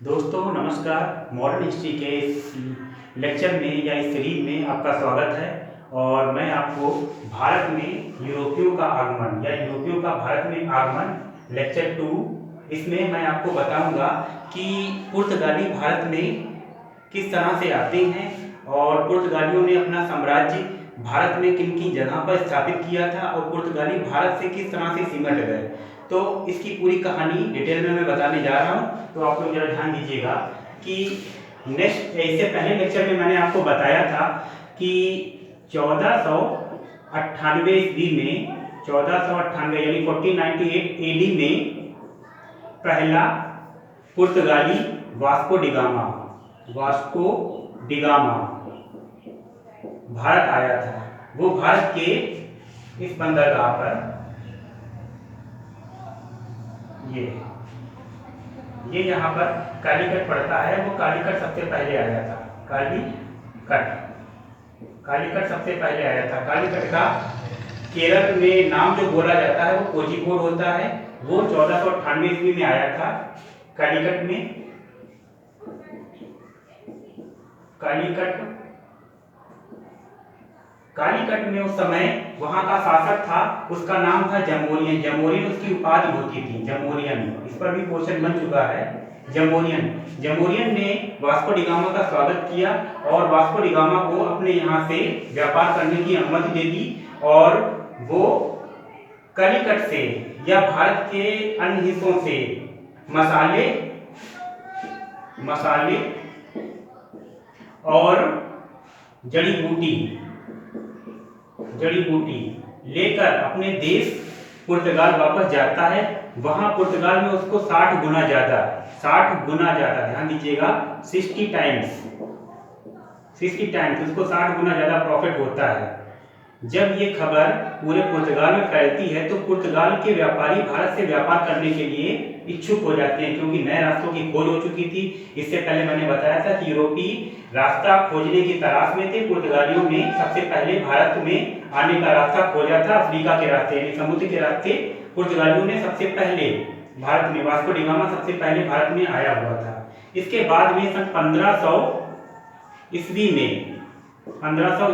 दोस्तों नमस्कार। Modern history के इस लेक्चर में या इस सीरीज में आपका स्वागत है। और मैं आपको भारत में यूरोपियों का आगमन या यूरोपियों का भारत में आगमन लेक्चर 2, इसमें मैं आपको बताऊंगा कि पुर्तगाली भारत में किस तरह से आते हैं और पुर्तगालियों ने अपना साम्राज्य भारत में किन किन जगह पर स्थापित किया था और पुर्तगाली भारत से किस तरह से सिमट गए। तो इसकी पूरी कहानी डिटेल में मैं बताने जा रहा हूँ, तो आप लोग जरा ध्यान दीजिएगा कि नेक्स्ट इससे पहले लेक्चर में मैंने आपको बताया था कि 1498 ईस्वी में 1498 यानी 1498 एडी में पहला पुर्तगाली वास्को डिगामा भारत आया था। वो भारत के इस बंदरगाह पर ये यहाँ पर कालीकट पड़ता है, वो कालीकट सबसे पहले आया था। कालीकट सबसे पहले आया था। कालीकट का केरल में नाम जो बोला जाता है वो कोझिकोड होता है। वो 1498 ईस्वी में आया था कालीकट में। कालीकट में उस समय वहां का शासक था, उसका नाम था जमोरियन उसकी उपाधि होती थी, जमोरियन। इस पर भी क्वेश्चन बन चुका है। जमोरियन ने वास्को डिगामा का स्वागत किया और वास्को डिगामा को अपने यहाँ से व्यापार करने की अनुमति दे दी और वो कालीकट से या भारत के अन्य हिस्सों से मसाले और जड़ी बूटी लेकर अपने देश पुर्तगाल वापस जाता है। वहां पुर्तगाल में उसको 60 गुना ज्यादा, ध्यान दीजिएगा, 60 टाइम्स उसको 60 गुना ज्यादा प्रॉफिट होता है। जब ये खबर पूरे पुर्तगाल में फैलती है तो पुर्तगाल के व्यापारी भारत से व्यापार करने के लिए इच्छुक हो जाते हैं, क्योंकि नए रास्तों की खोज हो चुकी थी। इससे पहले मैंने बताया था कि यूरोपी रास्ता खोजने की तलाश में थे। पुर्तगालियों ने सबसे पहले भारत में आने का रास्ता खोजा था, अफ्रीका के रास्ते यानी समुद्र के रास्ते। पुर्तगालियों ने सबसे पहले भारत में, वास्को डिगामा सबसे पहले भारत में आया हुआ था। इसके बाद में सन 1500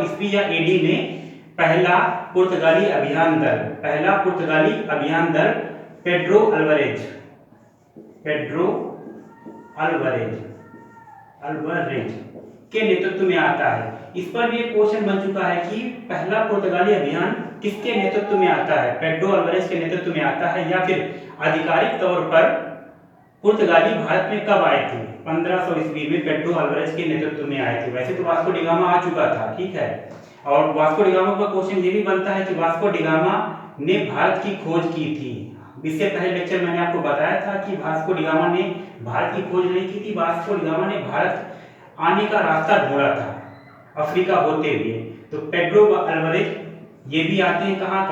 ईस्वी या एडी में पहला पुर्तगाली अभियान दल पेड्रो अल्वारेज के नेतृत्व में आता है। इस पर भी एक क्वेश्चन बन चुका है कि पहला पुर्तगाली अभियान किसके नेतृत्व में आता है, पेड्रो अल्वारेज के नेतृत्व में आता है या फिर आधिकारिक तौर पर पुर्तगाली भारत में कब आए थे? 1500 ईस्वी में पेड्रो अल्वारेज के नेतृत्व में आए थे। वैसे तो वास्को डिगामा आ चुका था, ठीक है। और वास्को डिगामा का क्वेश्चन ये भी बनता है कि वास्को डिगामा ने भारत की खोज की थी। इससे पहले लेक्चर मैंने आपको बताया था कि वास्को डिगामा ने भारत की खोज नहीं की थी, वास्को डिगामा ने भारत आने का रास्ता ढूंढा था अफ्रीका होते हुए। तो पेड्रो अल्वारेज ये भी आते हैं कहाँ?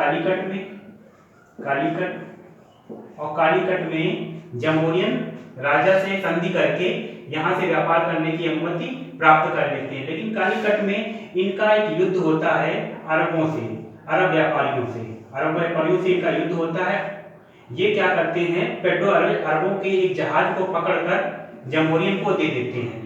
कालीकट में जमोरियन राजा से संधि करके यहाँ से व्यापार करने की अनुमति प्राप्त कर लेते हैं। लेकिन कालीकट में इनका एक युद्ध होता है अरब व्यापारियों से इनका युद्ध होता है। ये क्या करते हैं, पेड्रो अरबों के एक जहाज को पकड़कर जमोरियन को दे देते हैं,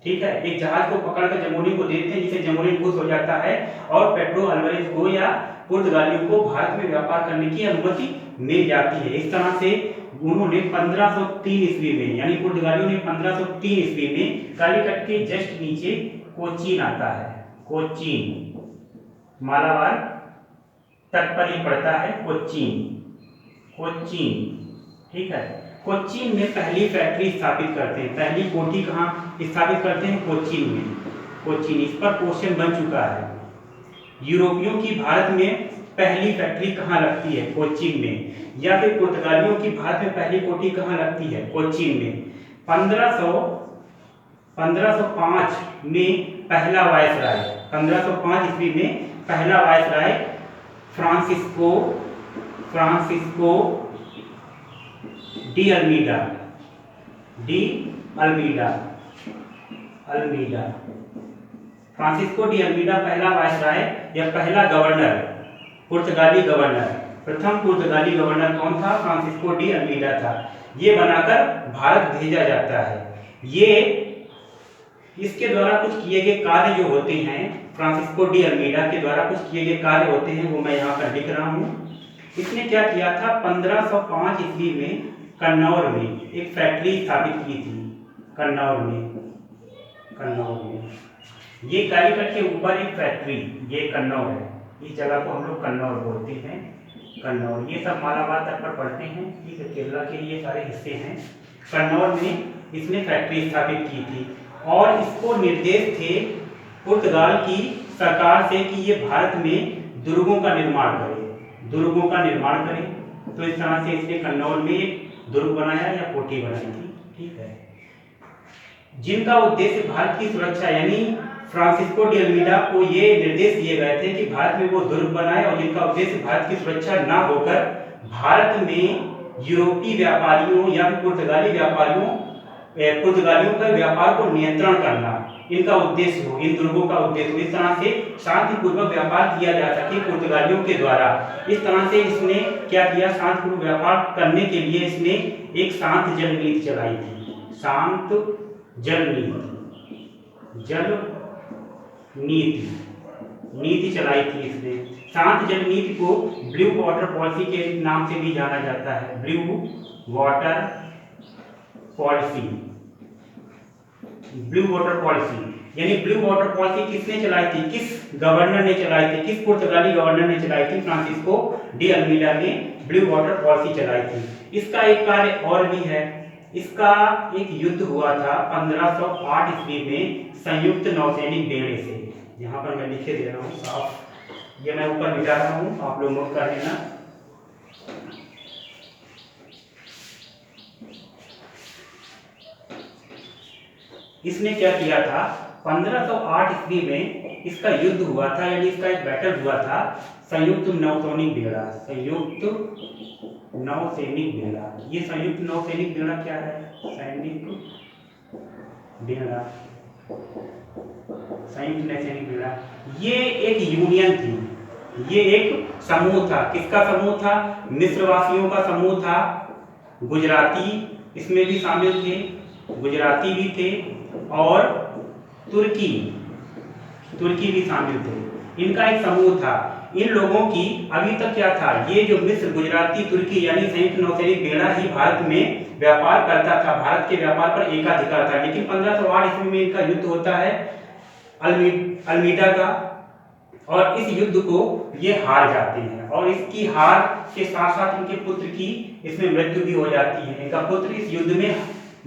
ठीक है। एक जहाज को पकड़कर जमोरियन को देते हैं, जिससे जमोरियन खुश हो जाता है और पेड्रो अल्वारेज को या पुर्तगालियों को भारत में व्यापार करने की अनुमति मिल जाती है। इस तरह से उन्होंने 1503 ईस्वी में, यानी पुर्तगालियों ने 1503 ईस्वी में कालीकट के जस्ट नीचे कोचीन आता है। मालाबार तट पर ही पड़ता है कोचीन, ठीक है। कोचीन में पहली फैक्ट्री स्थापित करते हैं, पहली कोठी कहाँ स्थापित करते हैं? कोचीन में। इस पर क्वेश्चन बन चुका है। यूरोपियों की भारत में पहली फैक्ट्री कहाँ लगती है? कोचीन में। या फिर पुर्तगालियों की भारत में पहली कोठी कहाँ लगती है? कोचीन में। 1505 में पहला वायसराय, 1505 ईस्वी में पहला viceroy Francisco de Almeida Francisco de Almeida पहला वायसराय या पहला गवर्नर, पुर्तगाली गवर्नर प्रथम पुर्तगाली गवर्नर कौन था? फ्रांसिस्को डी अल्मीडा था। ये बनाकर भारत भेजा जाता है। ये इसके द्वारा कुछ किए गए कार्य जो होते हैं, फ्रांसिस्को डी अल्मीडा के द्वारा कुछ किए गए कार्य होते हैं, वो मैं यहाँ पर लिख रहा हूँ। इसने क्या किया था? 1505 ईस्वी में कन्नौर में एक फैक्ट्री स्थापित की थी। कन्नौर में ये कालीकट के ऊपर एक फैक्ट्री, ये कन्नौर है। इस जगह को हम लोग कन्नौर बोलते हैं। कन्नौर, ये सब मालाबार तक पर पढ़ते हैं, ठीक है, केरला के ये सारे हिस्से हैं। कन्नौर में इसने फैक्ट्री स्थापित की थी और इसको निर्देश थे पुर्तगाल की सरकार से कि ये भारत में दुर्गों का निर्माण करे। तो इस तरह से इसने कन्नौर में एक दुर्ग बनाया या कोठी बनाई थी, ठीक है, जिनका उद्देश्य भारत की सुरक्षा, यानी फ्रांसिस्को डी अल्मीडा को ये निर्देश दिए गए थे कि भारत में वो दुर्ग बनाए और जिनका उद्देश्य भारत की सुरक्षा ना होकर भारत में यूरोपीय व्यापारियों या पुर्तगालियों का व्यापार को नियंत्रण करना इनका उद्देश्य हो, इन दुर्गों का उद्देश्य हो। इस तरह से शांतिपूर्वक व्यापार किया जा सके पुर्तगालियों के द्वारा। इस तरह से इसने क्या किया? शांतिपूर्वक व्यापार करने के लिए इसने एक शांत जल नीति चलाई थी। शांत जल नीति चलाई थी इसने। शांत जल नीति को ब्लू वाटर पॉलिसी के नाम से भी जाना जाता है। ब्लू वाटर पॉलिसी यानी ब्लू वाटर पॉलिसी किसने चलाई थी? किस गवर्नर ने चलाई थी? किस पुर्तगाली गवर्नर ने चलाई थी? फ्रांसिस्को डी अल्मीडा ने ब्लू वाटर पॉलिसी चलाई थी। इसका एक कार्य और भी है। इसका एक युद्ध हुआ था 1508 ईस्वी में संयुक्त नौसैनिक बेड़े से। यहाँ पर मैं लिखे दे रहा हूँ साफ, ये मैं ऊपर मिटा रहा हूँ, आप लोग नोट कर लेना। इसने क्या किया था? 1508 ईस्वी में इसका युद्ध हुआ था, यानी इसका एक बैटल हुआ था संयुक्त नौसैनिक बेड़ा। ये संयुक्त नौसैनिक बेड़ा क्या है? संयुक्त नौसैनिक बेड़ा ये एक यूनियन थी, ये एक समूह था। किसका समूह था? मिस्रवासियों का समूह था। गुजराती इसमें भी शामिल थे, गुजराती भी थे और तुर्की भी शामिल थे। इनका एक समूह था। इन लोगों की अभी तक क्या था? ये जो मिस्र, गुजराती, तुर्की यानी संयुक्त नौसैनिक बेड़ा ही भारत में व्यापार करता था, भारत के व्यापार पर एकाधिकार था। लेकिन 1508 ईस्वी में इनका युद्ध होता है अल्मीडा का और इस युद्ध को ये हार जाते हैं और इसकी हार के साथ साथ इनके पुत्र की इसमें मृत्यु भी हो जाती है। इनका पुत्र इस युद्ध में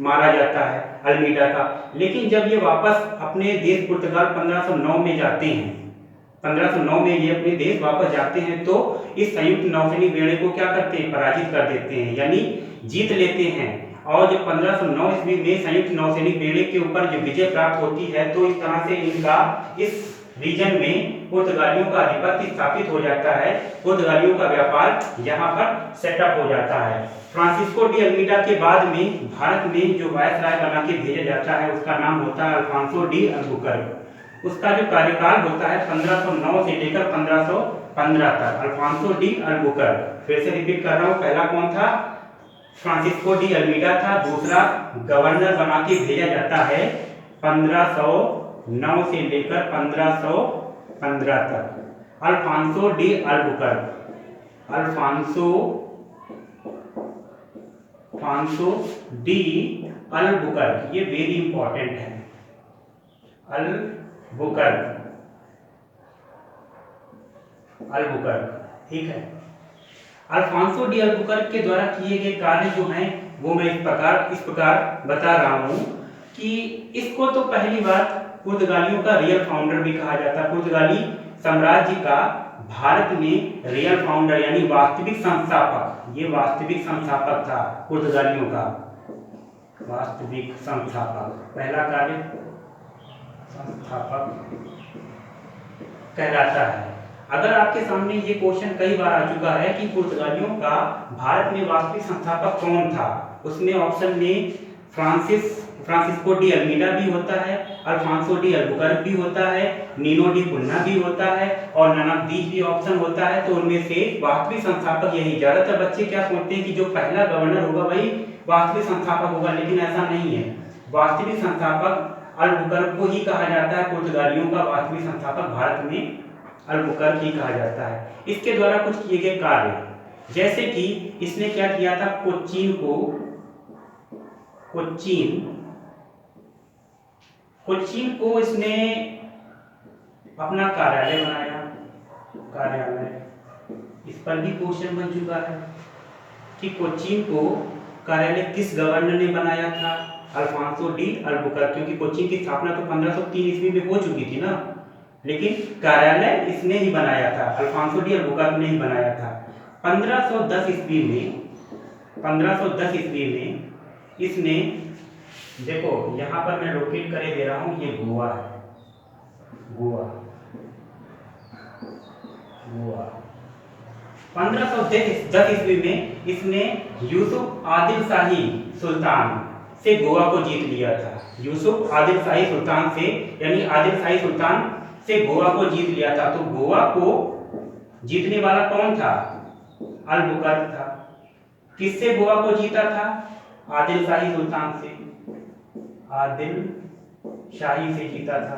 मारा जाता है अल्मीडा का। लेकिन जब ये वापस अपने देश पुर्तगाल 1509 में जाते हैं, 1509 में ये अपने देश वापस जाते हैं तो इस संयुक्त नौसैनिक बेड़े को क्या करते हैं? पराजित कर देते हैं, यानी जीत लेते हैं। और जब 1509 ईस्वी में संयुक्त नौसैनिक बेड़े के ऊपर जो विजय प्राप्त होती है तो इस तरह से इनका इस रीजन में पुर्तगालियों का आधिपत्य स्थापित हो जाता है। पुर्तगालियों का व्यापार यहाँ पर सेटअप हो जाता है। फ्रांसिस्को डी अल्मीडा के बाद में भारत में जो वायसराय बना के भेजा जाता है उसका नाम होता है अल्फांसो डी अल्बुकर्क। उसका जो कार्यकाल होता है 1509 से लेकर 1515 तक। अल्फांसो डी अल्बुकर्क, फिर से रिपीट कर रहा हूँ, पहला कौन था? फ्रांसिस्को डी अल्मीडा था। दूसरा गवर्नर बना के भेजा जाता है 1509 से लेकर 1515 तक, Alfonso de Albuquerque. Alfonso de Albuquerque, ये वेरी इंपॉर्टेंट है। अल्बुकर्क, ठीक है। अल्फांसो डी अल्बुकर्क के द्वारा किए गए कार्य जो हैं वो मैं इस प्रकार बता रहा हूं कि इसको तो पहली बात पुर्तगालियों का रियल फाउंडर भी कहा जाता है। पुर्तगाली साम्राज्य का भारत में रियल फाउंडर यानी वास्तविक संस्थापक, ये वास्तविक संस्थापक था पुर्तगालियों का, वास्तविक संस्थापक। पहला कार्य संस्थापक कहलाता है। अगर आपके सामने ये क्वेश्चन कई बार आ चुका है कि पुर्तगालियों का भारत में वास्तविक संस्थापक कौन था, उसमें ऑप्शन में फ्रांसिस्को डी अल्मीडा भी होता है, अल्फांसो डी अल्बुकर्क भी होता है, नीनो डी पुन्ना भी होता है और नन ऑफ दीज भी ऑप्शन होता है। तो उनमें से वास्तविक संस्थापक यही। ज्यादातर बच्चे क्या सोचते हैं कि जो पहला गवर्नर होगा वही वास्तविक संस्थापक होगा, लेकिन ऐसा नहीं है। वास्तविक संस्थापक अल्बुकर्क को ही कहा जाता है। पुर्तगालियों का वास्तविक संस्थापक भारत में अल्बुकर्क ही कहा जाता है। इसके द्वारा कुछ किए गए कार्य, जैसे कि इसने क्या किया था, कोचीन को इसने अपना कार्यालय बनाया। इस पर भी क्वेश्चन बन चुका है कि कोचीन को कार्यालय किस गवर्नर ने बनाया था, अल्फांसो डी अल्बुकर्क, क्योंकि कोचीन की स्थापना तो 1503 ईस्वी में हो चुकी थी ना, लेकिन कार्यालय इसने ही बनाया था, अल्फांसो डी अल्बुकर्क ने ही बनाया था। 1510 ईस्वी में इसने, देखो यहाँ पर मैं लोकेट करे दे रहा हूँ, ये गोवा है, गोवा 1510 ईस्वी में इसने यूसुफ आदिल शाही सुल्तान से गोवा को जीत लिया था। यूसुफ आदिल शाही सुल्तान से, यानी आदिल शाही सुल्तान से गोवा को जीत लिया था। तो गोवा को जीतने वाला कौन था, अल्बुकर्क था। किससे गोवा को जीता था, आदिल शाही सुल्तान से, आदिल शाही से जीता था,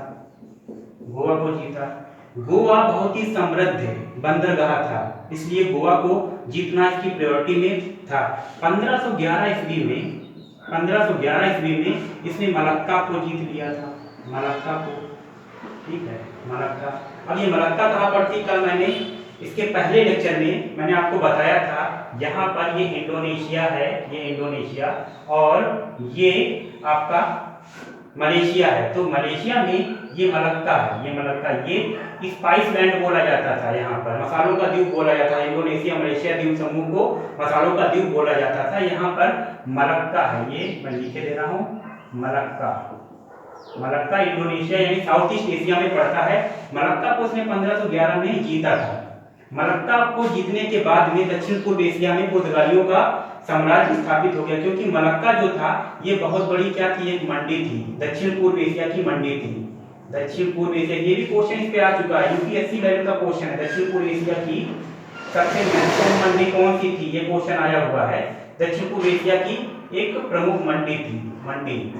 गोवा को जीता। गोवा बहुत ही समृद्ध बंदरगाह था, इसलिए गोवा को जीतना इसकी प्रायोरिटी में था। 1511 ईस्वी में इसने मलक्का को जीत लिया था, मलक्का को, ठीक है, मलक्का। अब ये मलक्का कहाँ पर थी, कल मैंने इसके पहले लेक्चर में मैंने आपको बताया था, यहाँ पर ये इंडोनेशिया है, ये इंडोनेशिया, और ये आपका मलेशिया है। तो मलेशिया में ये मलक्का है, ये मलक्का, ये स्पाइस लैंड बोला जाता था, यहाँ पर मसालों का द्वीप बोला जाता है। इंडोनेशिया मलेशिया द्वीप समूह को मसालों का द्वीप बोला जाता था। यहाँ पर मलक्का है, ये मैं लिखे दे रहा हूँ, मलक्का। मलक्का इंडोनेशिया यानी साउथ ईस्ट एशिया में पड़ता है। मलक्का को उसने 1511 में जीता था। मलक्का को जीतने के बाद में दक्षिण पूर्व एशिया में पुर्तगालियों का साम्राज्य स्थापित हो गया, क्योंकि मलक्का जो था ये बहुत बड़ी क्या थी, एक मंडी थी, दक्षिण पूर्व एशिया की मंडी थी, दक्षिण पूर्व एशिया। ये भी क्वेश्चन इस पे आ चुका है, यूपीएससी लेवल का क्वेश्चन है। दक्षिण पूर्व एशिया की सबसे महत्वपूर्ण मंडी कौन सी थी, ये क्वेश्चन आया हुआ है। दक्षिण पूर्व एशिया की एक प्रमुख मंडी थी, मंडी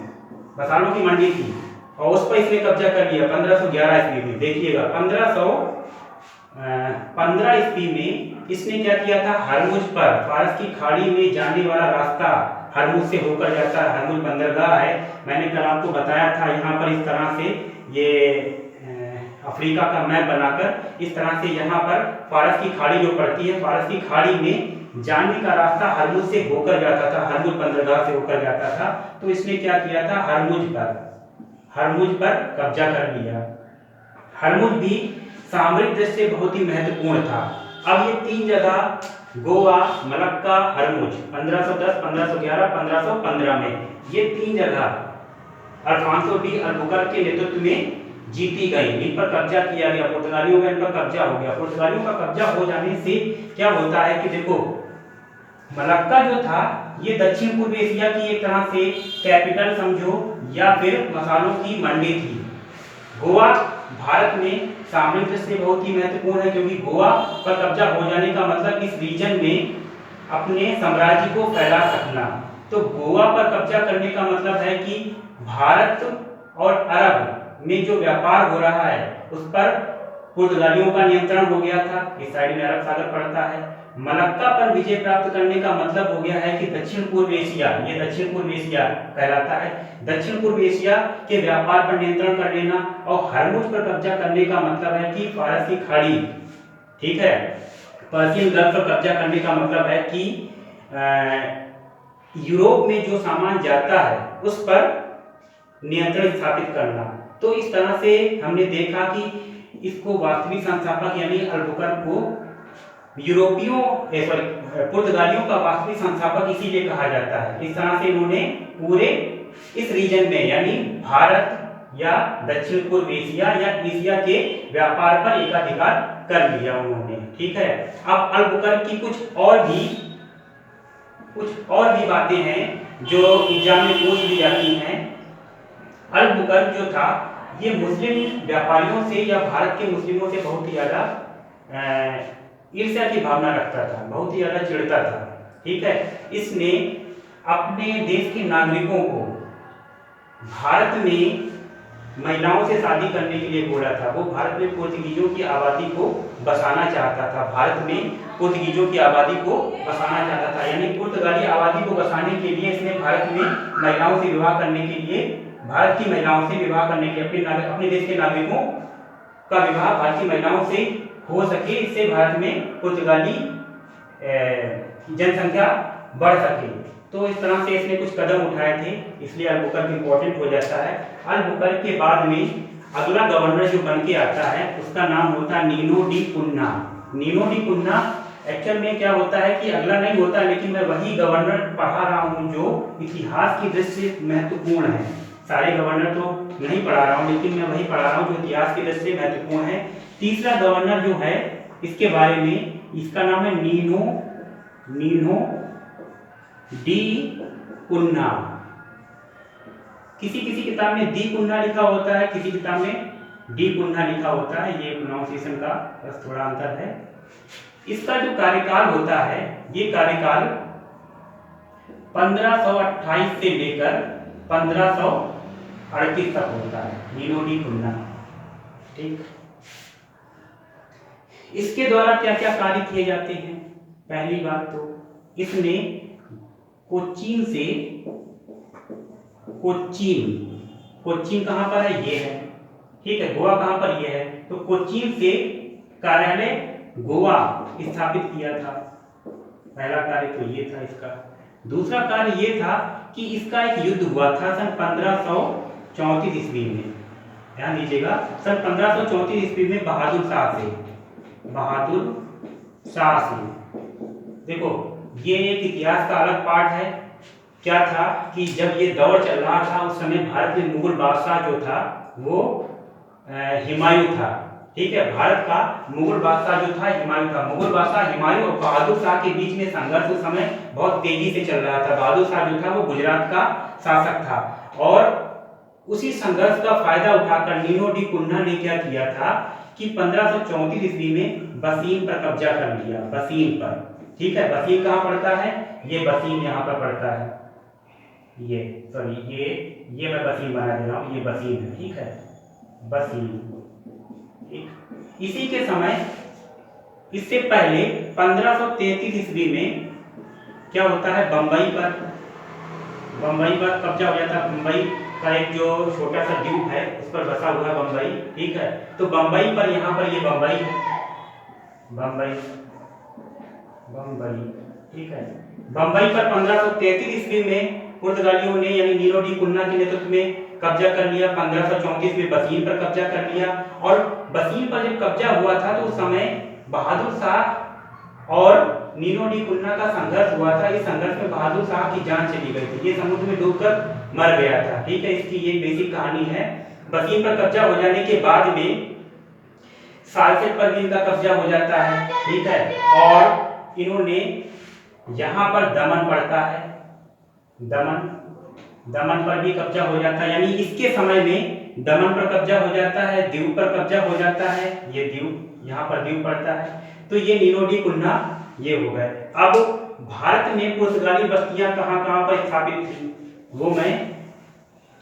मसालों की मंडी थी, और उस पर इसने कब्जा कर लिया 1511 ईस्वी में। देखिएगा 1515 ईस्वी में इसने क्या किया था, हरमुज पर, फारस की खाड़ी में जाने वाला रास्ता हरमुज से होकर जाता है, हरमुज बंदरगाह है। मैंने कल आपको बताया था, यहाँ पर इस तरह से ये अफ्रीका का मैप बनाकर इस तरह से यहाँ पर फारस की खाड़ी जो पड़ती है, फारस की खाड़ी में जाने का रास्ता हरमुज से होकर जाता था, हरमुज बंदरगाह से होकर जाता था। तो इसने क्या किया था, हरमुज पर कब्जा कर लिया। हरमुज भी सामरिक दृष्टि से बहुत ही महत्वपूर्ण था। अब ये तीन जगह, गोवा, मलक्का, हरमुज, 1510, 1511, 1515 में ये तीन जगह अल्फांसो डी अल्बुकर्क के नेतृत्व में जीती गई। इन पर कब्जा किया गया, पुर्तगालियों का इन पर कब्जा हो गया। पुर्तगालियों का कब्जा हो जाने से क्या होता है कि देखो, मलक्का जो था ये दक्षिण पूर्व एशिया की एक तरह से कैपिटल समझो, या फिर मसालों की मंडी थी। गोवा भारत में सामरिक दृष्टि से बहुत ही महत्वपूर्ण है, क्योंकि गोवा पर कब्जा हो जाने का मतलब इस रीजन में अपने साम्राज्य को फैला सकना। तो गोवा पर कब्जा करने का मतलब है कि भारत और अरब में जो व्यापार हो रहा है उस पर पुर्तगालियों का नियंत्रण हो गया था। इस साइड में अरब सागर पड़ता है। मलक्का पर विजय प्राप्त करने का मतलब हो गया है कि दक्षिण पूर्व एशिया, ये दक्षिण पूर्व एशिया कहलाता है, दक्षिण पूर्व एशिया के व्यापार पर नियंत्रण कर लेना। और हरमुज पर कब्जा करने का मतलब है कि फारस की खाड़ी, ठीक है, पर्शियन गल्फ पर कब्जा करने का मतलब है कि यूरोप में जो सामान जाता है उस पर नियंत्रण स्थापित करना। तो इस तरह से हमने देखा कि इसको वास्तविक संस्थापक यानी अल्बुकर्क को यूरोपियों पुर्तगालियों का वास्तविक संस्थापक इसीलिए कहा जाता है। इस तरह से इन्होंने पूरे इस रीजन में यानी भारत या दक्षिण पूर्व एशिया या एशिया के व्यापार पर एकाधिकार कर लिया उन्होंने, ठीक है। अब अल्बुकर्क की कुछ और भी बातें हैं जो एग्जाम में पूछ ली जाती हैं। अल-बुकर्क जो था ये मुस्लिम व्यापारियों से या भारत के मुस्लिमों से बहुत ही ज़्यादा ईर्ष्या की भावना रखता था, बहुत ही ज़्यादा चिढ़ता था। ठीक है, इसने अपने देश के नागरिकों को भारत में महिलाओं से शादी करने के लिए बोला था। वो भारत में पुर्तगीजों की आबादी को बसाना चाहता था, भारत में पुर्तगीजों की आबादी को बसाना चाहता था, यानी पुर्तगाली आबादी को बसाने के लिए इसने भारत में महिलाओं से विवाह करने के लिए, भारत की महिलाओं से विवाह करने के लिए, अपने देश के नागरिकों का विवाह भारतीय महिलाओं से हो सके, इससे भारत में पुर्तगाली जनसंख्या बढ़ सके। तो इस तरह से इसने कुछ कदम उठाए थे, इसलिए अल-बुकर्क इंपॉर्टेंट हो जाता है। अल-बुकर्क के बाद में अगला गवर्नर जो बन के आता है उसका नाम होता है Nuno da Cunha. Nuno da Cunha actual में क्या होता है कि अगला नहीं होता, लेकिन मैं वही गवर्नर पढ़ा रहा हूँ जो इतिहास की दृष्टि से महत्वपूर्ण है। सारे गवर्नर तो नहीं पढ़ा रहा हूँ, लेकिन मैं वही पढ़ा रहा हूँ जो इतिहास की दृष्टि से महत्वपूर्ण है। तीसरा गवर्नर जो है इसके बारे में, इसका नाम है नीनो डी कुन्ना। किसी किसी किताब में डी कुन्ना लिखा होता है, किसी किताब में डी कुन्ना लिखा होता है, ये प्रोनाउंसिएशन का बस थोड़ा अंतर है। इसका जो कार्यकाल होता है, ये कार्यकाल 1528 से लेकर 1538 तक होता है, नीनो डी कुन्ना। ठीक, इसके द्वारा क्या क्या कार्य किए जाते हैं? पहली बात तो इसने कोचीन कहां पर है? ये है। ठीक है, गोवा कहां पर? ये है। तो कोचीन से कार्यालय गोवा स्थापित किया था। पहला कार्य तो ये था इसका। दूसरा कार्य ये था कि इसका एक युद्ध हुआ था सन 1534 ईस्वी में। ध्यान दीजिएगा, सन 1534 ईस्वी में बहादुर शाह से। देखो, ये एक इतिहास का अलग पार्ट है। क्या था कि जब ये दौर चल रहा था उस समय भारत में मुगल बादशाह जो था वो हुमायूं था। ठीक है, भारत का मुगल बादशाह जो था हुमायूं था। मुगल बादशाह हुमायूं और बहादुर शाह के बीच में संघर्ष उस समय बहुत तेजी से चल रहा था। बहादुर शाह जो था वो गुजरात का शासक था और उसी संघर्ष का फायदा उठाकर नीनो डी कुन्ना ने क्या किया था कि 1534 ईस्वी में बसीन पर कब्जा कर लिया। बसीन पर, ठीक है, बसीन कहाँ पड़ता है? ये बसीन यहाँ पर पड़ता है। ये मैं बसीन बना दे रहा हूँ, ये बसीन है। ठीक है, बसीन। ठीक, इसी के समय, इससे पहले 1533 ईस्वी में क्या होता है? बंबई पर कब्जा हो जाता है। बंबई का एक जो छोटा सा द्वीप है उस पर बसा हुआ है बंबई। ठीक है, तो बंबई पर, यहाँ पर ये बंबई है, बंबई। ठीक है, बंबई पर 1533 ईस्वी में पुर्तगालियों ने यानी नीनो डी कुन्ना के नेतृत्व में कब्जा कर लिया। 1534 में बसीन पर कब्जा कर लिया और बसीन पर जब कब्जा हुआ था तो उस समय बहादुर शाह और नीनो डी कुन्ना का संघर्ष हुआ था। इस संघर्ष में बहादुर शाह की जान चली गई थी, ये समुद्र में डूबकर मर गया था। ठीक है, इसकी ये बेसिक कहानी है। बसीन पर कब्जा हो जाने के बाद में सालसेट पर भी इनका कब्जा हो जाता है। ठीक है, और इन्होंने यहाँ पर दमन पड़ता है, दमन पर भी कब्जा हो जाता है। यानी इसके समय में दमन पर कब्जा हो जाता है, दीव पर कब्जा हो जाता है, ये दीव, यहाँ पर दीव पड़ता है। तो ये नीनो डी कुन्ना ये हो गए। अब भारत में पुर्तगाली बस्तियां कहाँ पर स्थापित थी वो मैं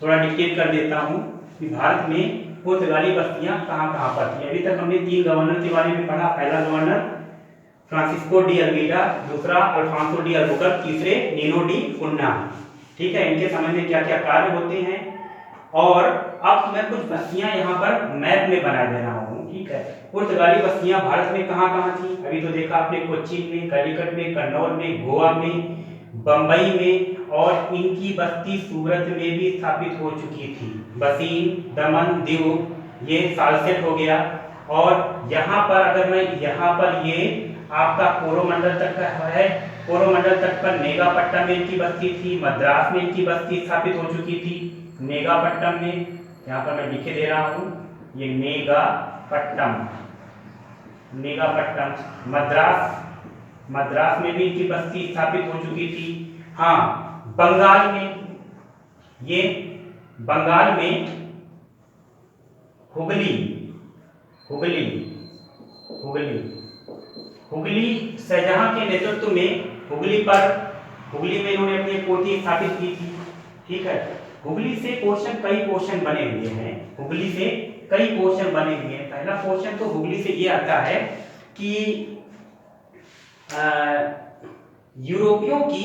थोड़ा डिक्टेट कर देता हूँ कि भारत में पुर्तगाली बस्तियां कहाँ पर थी। अभी तक हमने 3 गवर्नर के बारे में पढ़ा। पहला गवर्नर फ्रांसिस्को डी अल्मीडा, दूसरा अल्फांसो डी अल्बुकर्क, तीसरे नीनो डी कुन्ना। ठीक है, इनके समय में क्या क्या कार्य होते हैं। और अब मैं कुछ बस्तियां यहाँ पर मैप में बना दे रहा हूँ। ठीक है, पुर्तगाली बस्तियां भारत में कहाँ थी? अभी तो देखा आपने, कोचीन में, कालीकट में, कन्नौज में, गोवा में, बंबई में, और इनकी बस्ती सूरत में भी स्थापित हो चुकी थी। बसीन, दमन, दीव, ये सालसेट हो गया। और यहाँ पर अगर मैं यहाँ पर ये आपका कोरोमंडल तक का है, कोरोमंडल तट पर नेगापट्टम में इनकी बस्ती थी, मद्रास में इनकी बस्ती स्थापित हो चुकी थी। नेगापट्टम में, यहाँ पर मैं लिखे दे रहा हूँ, ये नेगापट्टम, मद्रास में भी इनकी बस्ती स्थापित हो चुकी थी। हाँ, बंगाल में ये बंगाल में हुगली हुगली हुगली हुगली शाहजहां के नेतृत्व में हुगली में इन्होंने अपनी कोठी स्थापित की थी। ठीक है, हुगली से कई क्वेश्चन बने हुए हैं। हुगली से कई क्वेश्चन बने हुए हैं। पहला क्वेश्चन तो हुगली से ये आता है कि यूरोपियों की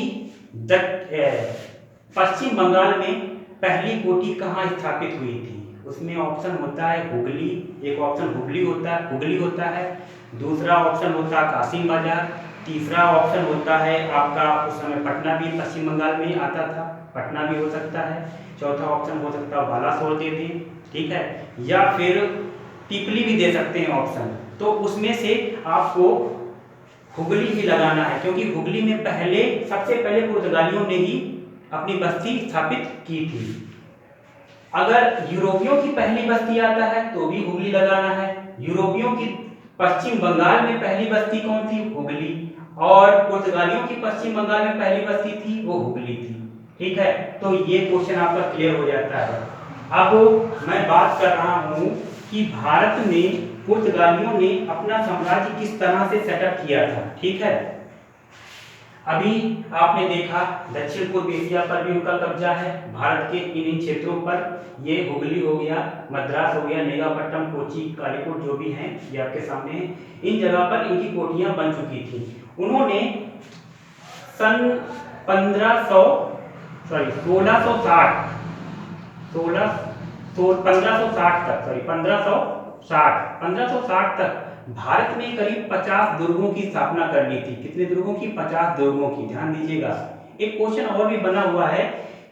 पश्चिम बंगाल में पहली कोठी कहाँ स्थापित हुई थी। उसमें ऑप्शन होता है हुगली, एक ऑप्शन हुगली होता है, दूसरा ऑप्शन होता है कासिम बाजार, तीसरा ऑप्शन होता है आपका उस समय पटना भी पश्चिम बंगाल में आता था, पटना भी हो सकता है, चौथा ऑप्शन हो सकता है बालासोर दे दें, ठीक है, या फिर टिपली भी दे सकते हैं ऑप्शन। तो उसमें से आपको हुगली ही लगाना है, क्योंकि हुगली में सबसे पहले पुर्तगालियों ने ही अपनी बस्ती स्थापित की थी। अगर यूरोपियों की पहली बस्ती आता है तो भी हुगली लगाना है। यूरोपियों की पश्चिम बंगाल में पहली बस्ती कौन थी? हुगली। और पुर्तगालियों की पश्चिम बंगाल में पहली बस्ती थी, वो हुगली थी। ठीक है, तो ये क्वेश्चन आपका क्लियर हो जाता है। अब मैं बात कर रहा हूं कि भारत में पुर्तगालियों ने अपना साम्राज्य किस तरह से सेटअप किया था। ठीक है, अभी आपने देखा दक्षिण पूर्व एशिया पर भी उनका कब्जा है। भारत के इन क्षेत्रों पर ये हुगली हो गया, मद्रास हो गया, नेगापट्टनम, कोची, कालीकोट जो भी हैं ये आपके सामने हैं। इन जगह पर इनकी कोठियां बन चुकी थी। उन्होंने सन 1560 तक भारत में करीब 50 दुर्गों की स्थापना कर ली थी। कितने दुर्गों की? 50 दुर्गों की। ध्यान दीजिएगा, एक क्वेश्चन और भी बना हुआ है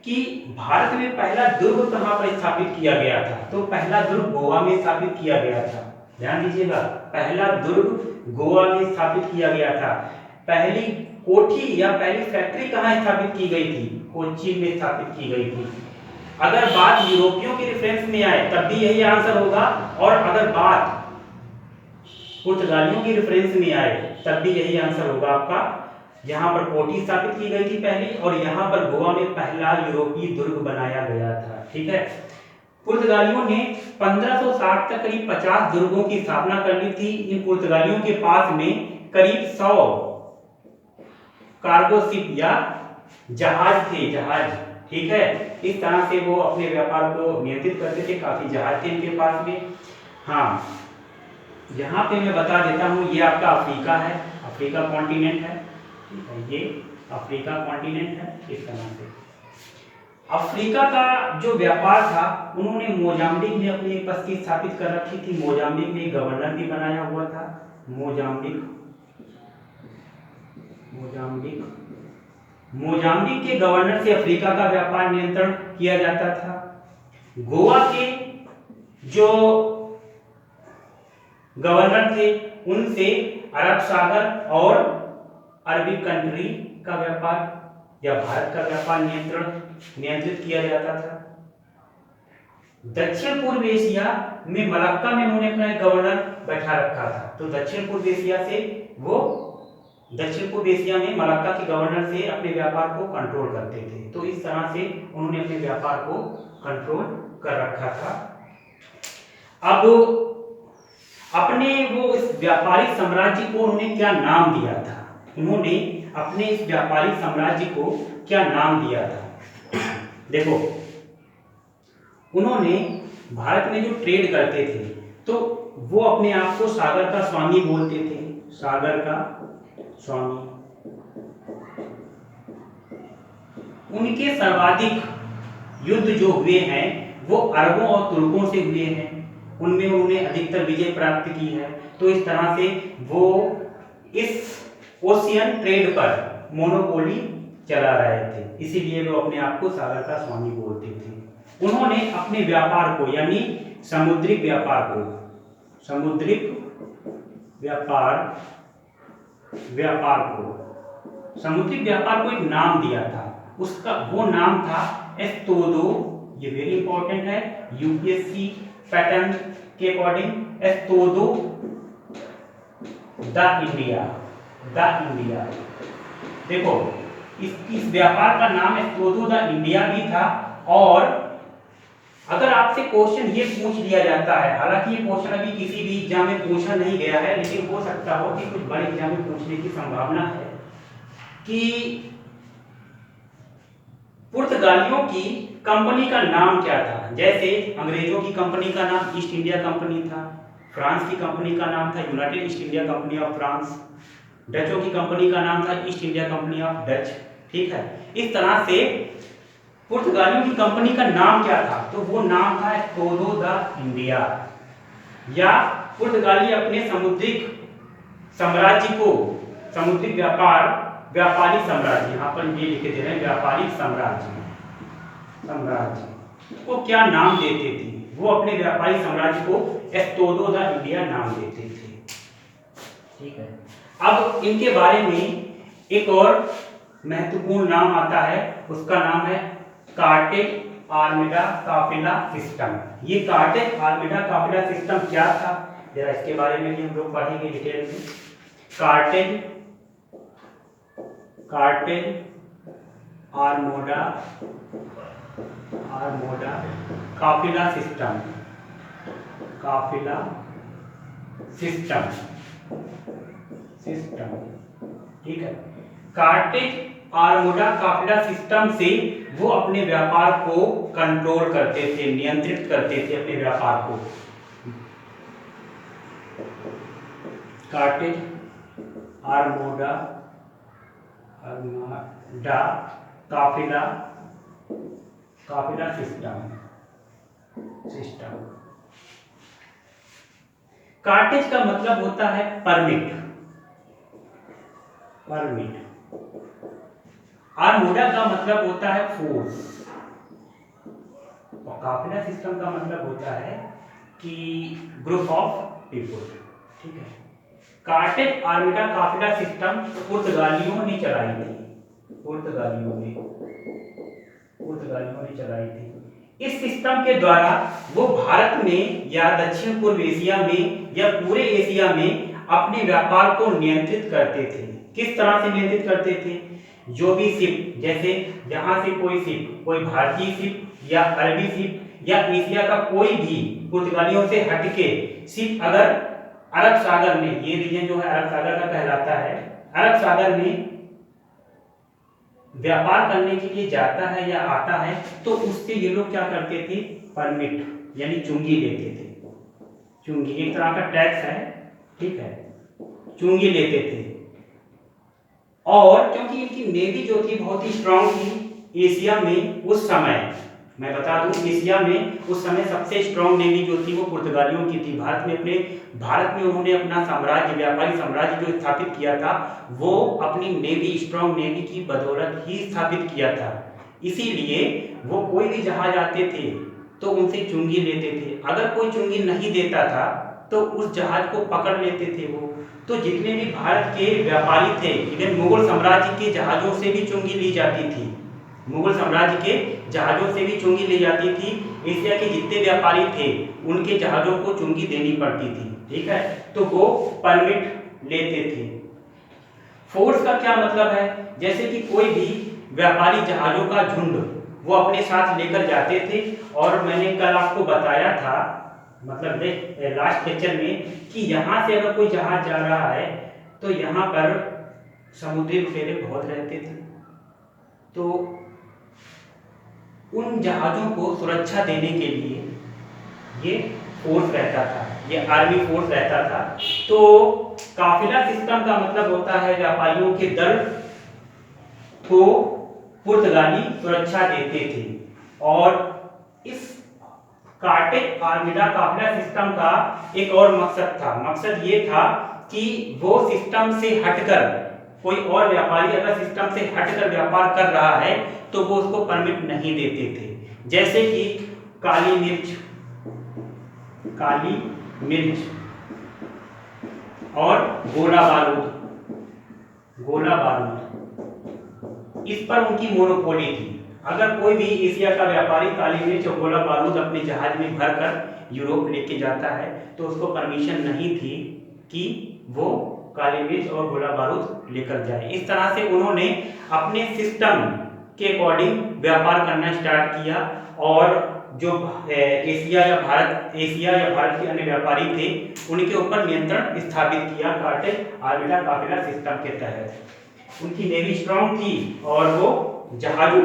कि भारत में पहला दुर्ग कहां पर स्थापित किया गया था। तो पहला दुर्ग गोवा में स्थापित किया गया था। ध्यान दीजिएगा, पहला दुर्ग गोवा में स्थापित किया गया था। पहली कोठी या पहली फैक्ट्री कहां स्थापित की गई थी? कोच्चि में स्थापित की गई थी। अगर बात यूरोपियों के रेफरेंस में आए तब भी यही आंसर होगा, और अगर बात पुर्तगालियों की रेफरेंस में आए तब भी यही आंसर होगा आपका। यहाँ पर कोठी स्थापित की गई थी पहली, और यहाँ पर गोवा में पहला यूरोपीय दुर्ग बनाया गया था। ठीक है, पुर्तगालियों ने 1560 तक करीब 50 दुर्गों की स्थापना कर ली थी। इन पुर्तगालियों के पास में करीब 100 कार्गो शिप या जहाज थे, जहाज। ठीक है, इस तरह से वो अपने व्यापार को नियंत्रित करते थे। काफी जहाज थे इनके पास में। हाँ, यहाँ पे मैं बता देता हूँ, ये आपका अफ्रीका है, अफ्रीका कॉन्टिनेंट है। ठीक है, ये अफ्रीका कॉन्टिनेंट है। इस तरह से अफ्रीका का जो व्यापार था, उन्होंने मोजाम्बिक में अपनी बस्ती स्थापित कर रखी थी। मोजाम्बिक में एक गवर्नर भी बनाया हुआ था। मोजाम्बिक के गवर्नर से अफ्रीका का व्यापार नियंत्रण किया जाता था। गोवा के जो गवर्नर थे, उनसे अरब सागर और अरबी कंट्री का व्यापार या भारत का व्यापार नियंत्रित किया जाता था। दक्षिण पूर्व एशिया में मलक्का में उन्होंने अपना एक गवर्नर बैठा रखा था। तो दक्षिण पूर्व एशिया में मलक्का के गवर्नर से अपने व्यापार को कंट्रोल करते थे। तो इस तरह से उन्होंने अपने व्यापार को कंट्रोल कर रखा था। अब अपने वो इस व्यापारिक साम्राज्य को उन्होंने क्या नाम दिया था? उन्होंने अपने इस व्यापारिक साम्राज्य को क्या नाम दिया था? देखो, उन्होंने भारत में जो ट्रेड करते थे, तो वो अपने आप को सागर का स्वामी बोलते थे। सागर का स्वामी। उनके सर्वाधिक युद्ध जो हुए हैं वो अरबों और तुर्कों से हुए हैं। उनमें उन्होंने अधिकतर विजय प्राप्त की है। तो इस तरह से वो इस ओशियन ट्रेड पर मोनोपोली चला रहे थे, इसीलिए वो अपने आप को सागर का स्वामी बोलते थे। उन्होंने अपने व्यापार को, यानी समुद्रिक व्यापार को एक नाम दिया था। उसका वो नाम था एस्तोदो। ये वेरी इंपॉर्टेंट है, यूपीएससी पैटर्न के अकॉर्डिंग। Estado da India. देखो, इस व्यापार का नाम एस्तोदो द इंडिया भी था, और अगर आपसे क्वेश्चन ये पूछ लिया जाता है, हालांकि ये क्वेश्चन अभी किसी भी एग्जाम में पूछा नहीं गया है, लेकिन हो सकता हो कि कुछ बड़े एग्जाम में पूछने की संभावना है कि पुर्तगालियों की कंपनी का नाम क्या था। जैसे अंग्रेजों की कंपनी का नाम ईस्ट इंडिया कंपनी था, फ्रांस की कंपनी का नाम था United East India Company of France, डचों की कंपनी का नाम था East India Company of Dutch. ठीक है, इस तरह से पुर्तगालियों की कंपनी का नाम क्या था, तो वो नाम था टोडो द इंडिया। या पुर्तगाली अपने समुद्रिक साम्राज्य को, समुद्री व्यापारी साम्राज्य, यहाँ पर ये लिखे दे रहे हैं व्यापारिक साम्राज्य को क्या नाम देते थे, वो अपने व्यापारिक साम्राज्य को एस्तोदो द इंडिया नाम देते थे। ठीक है, अब इनके बारे में एक और महत्वपूर्ण नाम आता है, उसका नाम है कार्टेज आर्मिडा काफिला सिस्टम। ये कार्टेज आर्मिडा काफिला सिस्टम क्या था, जरा इसके बारे में भी हम लोग पढ़ेंगे डिटेल में। कार्टेज आर्मोडा काफिला सिस्टम ठीक है, कार्टेज आर्मोडा काफिला सिस्टम से वो अपने व्यापार को कंट्रोल करते थे, नियंत्रित करते थे अपने व्यापार को। कार्टेज आर्मोडा काफिला सिस्टम। कार्टेज का मतलब होता है परमिट। आर्मोडा का मतलब होता है फोर्स, और काफिला सिस्टम का मतलब होता है कि ग्रुप ऑफ पीपल। ठीक है, कार्टेज आर्मोडा काफिला सिस्टम पुर्तगालियों ने चलाई थी, इस सिस्टम के द्वारा वो भारत में या दक्षिण पूर्व एशिया में या पूरे एशिया में अपने व्यापार को नियंत्रित करते थे। किस तरह से नियंत्रित करते थे, जो भी शिप, जैसे जहां से कोई शिप, कोई भारतीय शिप या अरबी शिप या एशिया का कोई भी पुर्तगालियों से हटके शिप अगर अरब सागर में, ये रीजन जो है अरब सागर का कहलाता है, अरब सागर में व्यापार करने के लिए जाता है या आता है, तो उससे ये लोग क्या करते थे, परमिट यानी चुंगी लेते थे। चुंगी एक तरह का टैक्स है, ठीक है, चुंगी लेते थे। और क्योंकि इनकी नेवी जो थी बहुत ही स्ट्रांग थी एशिया में उस समय, मैं बता दूं एशिया में उस समय सबसे स्ट्रांग नेवी जो थी वो पुर्तगालियों की थी। भारत में उन्होंने अपना साम्राज्य, व्यापारिक साम्राज्य जो स्थापित किया था वो अपनी नेवी, स्ट्रांग नेवी की बदौलत ही स्थापित किया था। इसीलिए वो कोई भी जहाज आते थे तो उनसे चुंगी लेते थे। अगर कोई चुंगी नहीं देता था तो उस जहाज को पकड़ लेते थे वो। तो जितने भी भारत के व्यापारी थे, इवन मुगल साम्राज्य के जहाजों से भी चुंगी ली जाती थी, मुगल साम्राज्य के जहाजों से भी चुंगी ली जाती थी। एशिया के जितने व्यापारी थे उनके जहाजों को चुंगी देनी पड़ती थी। ठीक है, तो वो परमिट लेते थे। फोर्स का क्या मतलब है, जैसे कि कोई भी व्यापारी जहाजों का झुंड वो अपने साथ लेकर जाते थे। और मैंने कल आपको बताया था, मतलब लास्ट लेक्चर में, कि यहाँ से अगर कोई जहाज जा रहा है तो यहाँ पर समुद्री लुटेरे बहुत रहते थे, तो उन जहाजों को सुरक्षा देने के लिए ये फोर्स रहता था, ये आर्मी फोर्स रहता था। तो काफिला सिस्टम का मतलब होता है व्यापारियों के दल को पुर्तगाली सुरक्षा देते थे। और इस कार्टेज आर्मिडा काफिला सिस्टम का एक और मकसद था, मकसद ये था कि वो सिस्टम से हटकर, कोई और व्यापारी अगर सिस्टम से हटकर व्यापार कर रहा है तो वो उसको परमिट नहीं देते थे। जैसे कि काली मिर्च और गोला बारूद, इस पर उनकी मोनोपोली थी। अगर कोई भी एशिया का व्यापारी काली मिर्च और गोला बारूद अपने जहाज में भरकर यूरोप लेके जाता है तो उसको परमिशन नहीं थी कि वो काली मिर्च और गोला बारूद लेकर जाए। इस तरह से उन्होंने अपने सिस्टम के अकॉर्डिंग व्यापार करना स्टार्ट किया और जो एशिया या भारत के अन्य व्यापारी थे उनके ऊपर नियंत्रण स्थापित किया कार्टेल आर्मिटा काफिला सिस्टम के तहत। उनकी नेवी स्ट्रांग थी और वो जहाजों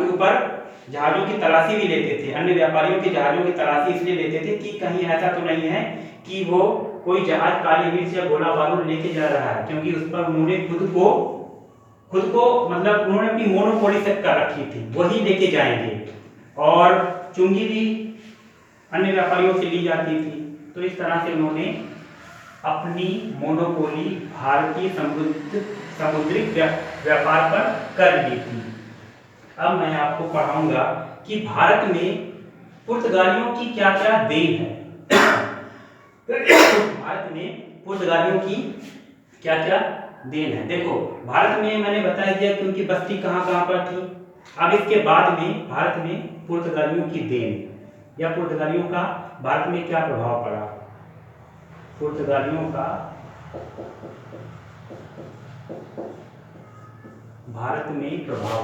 की तलाशी भी लेते थे, अन्य व्यापारियों के जहाजों की तलाशी इसलिए लेते थे कि कहीं ऐसा तो नहीं है कि वो कोई जहाज काली मिर्च या गोला बारूद लेके जा रहा है, क्योंकि उस पर उन्होंने खुद को मतलब उन्होंने अपनी मोनोपोली सेट कर रखी थी, वही लेके जाएंगे। और चुंगी भी अन्य व्यापारियों से ली जाती थी। तो इस तरह से उन्होंने अपनी मोनोपोली भारतीय समुद्री व्यापार पर कर ली थी। अब मैं आपको पढ़ाऊंगा कि भारत में पुर्तगालियों की क्या क्या देन है। भारत में पुर्तगालियों की क्या क्या देन है। देखो, भारत में मैंने बताया दिया कि उनकी बस्ती कहाँ कहाँ पर थी। अब इसके बाद में भारत में पुर्तगालियों की देन या पुर्तगालियों का भारत में क्या प्रभाव पड़ा। पुर्तगालियों का भारत में प्रभाव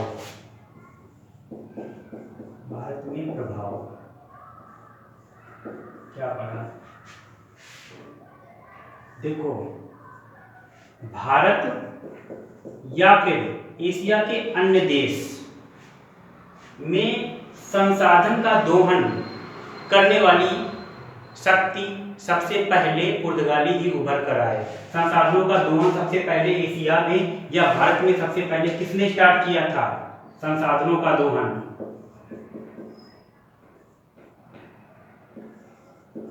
क्या पड़ा। देखो, भारत या फिर एशिया के अन्य देश में संसाधन का दोहन करने वाली शक्ति सबसे पहले पुर्तगाली ही उभर कर आए। संसाधनों का दोहन सबसे पहले एशिया में या भारत में सबसे पहले किसने स्टार्ट किया था? संसाधनों का दोहन,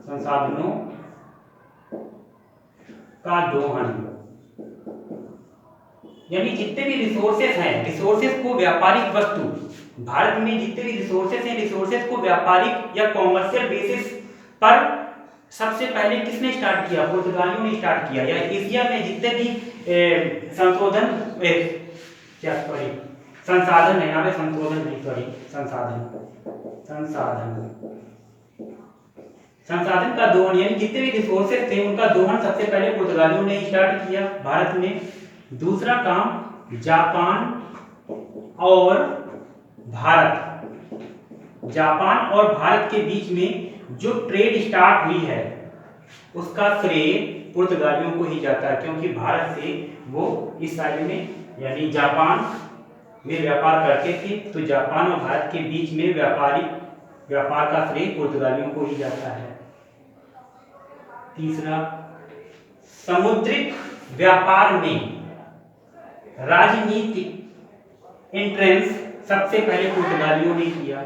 संसाधनों का दोहन यानी जितने भी रिसोर्सेस हैं, रिसोर्सेस को व्यापारिक वस्तु, भारत में जितने भी रिसोर्सेस हैं, रिसोर्सेस को व्यापारिक या कॉमर्शियल बेसिस पर सबसे पहले किसने स्टार्ट किया? पुर्तगालियों ने स्टार्ट किया। या एशिया में जितने भी संसाधन है, यहाँ पे संशोधन नहीं, सॉरी, संसाधन का दोहन यानी जितने भी रिसोर्सेज थे उनका दोहन सबसे पहले पुर्तगालियों ने स्टार्ट किया भारत में। दूसरा काम, जापान और भारत के बीच में जो ट्रेड स्टार्ट हुई है उसका श्रेय पुर्तगालियों को ही जाता है, क्योंकि भारत से वो इस साइड में यानी जापान में व्यापार करते थे। तो जापान और भारत के बीच में व्यापार का श्रेय पुर्तगालियों को ही जाता है। तीसरा, समुद्रिक व्यापार में राजनीतिक एंट्रेंस सबसे पहले पुर्तगालियों ने किया।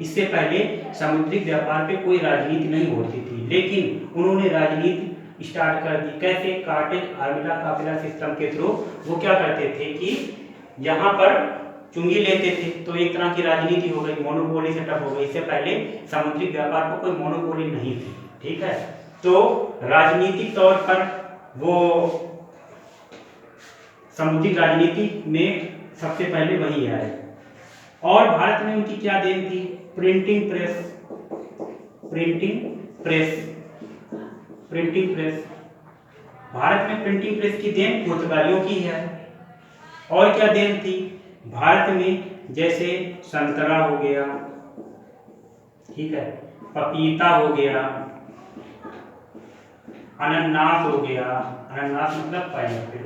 इससे पहले समुद्रिक व्यापार पे कोई राजनीति नहीं होती थी, लेकिन उन्होंने राजनीति स्टार्ट कर दी। कैसे? कार्टेल आर्मिटा काफिला सिस्टम के थ्रू वो क्या करते थे कि यहाँ पर चुंगी लेते थे, तो एक तरह की राजनीति हो गई, मोनोपोली सेटअप हो गई। इससे पहले समुद्रिक व्यापार को कोई मोनोपोली नहीं थी, ठीक है। तो राजनीतिक तौर पर वो समुद्री राजनीति में सबसे पहले वही आए। और भारत में उनकी क्या देन थी? Printing press. भारत में प्रिंटिंग प्रेस की देन पुर्तगालियों की है। और क्या देन थी भारत में? जैसे संतरा हो गया, ठीक है, पपीता हो गया, अनानास हो गया, अनानास मतलब पाइनएप्पल,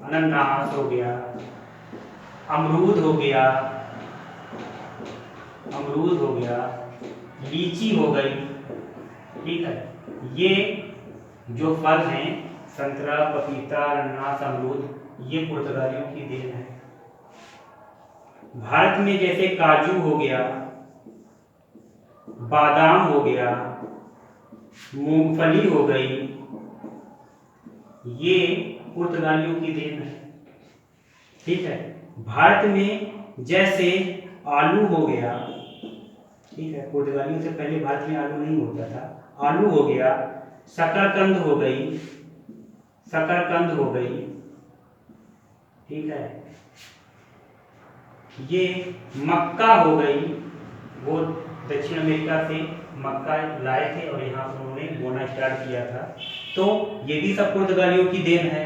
अनानास हो गया, अमरूद हो गया, लीची हो गई, ठीक है। ये जो फल हैं, संतरा, पपीता, अनानास, अमरूद, ये पुर्तगालियों की देन है। भारत में जैसे काजू हो गया, बादाम हो गया, मूंगफली हो गई, ये पुर्तगालियों की देन है, ठीक है। भारत में जैसे आलू हो गया, ठीक है, पुर्तगालियों से पहले भारत में आलू नहीं होता था, आलू हो गया, शकरकंद हो गई, ठीक है, ये मक्का हो गई, वो दक्षिण अमेरिका से मक्का लाए थे और यहाँ पर उन्होंने बोना स्टार्ट किया था। तो ये भी सब पुर्तगालियों की देन है,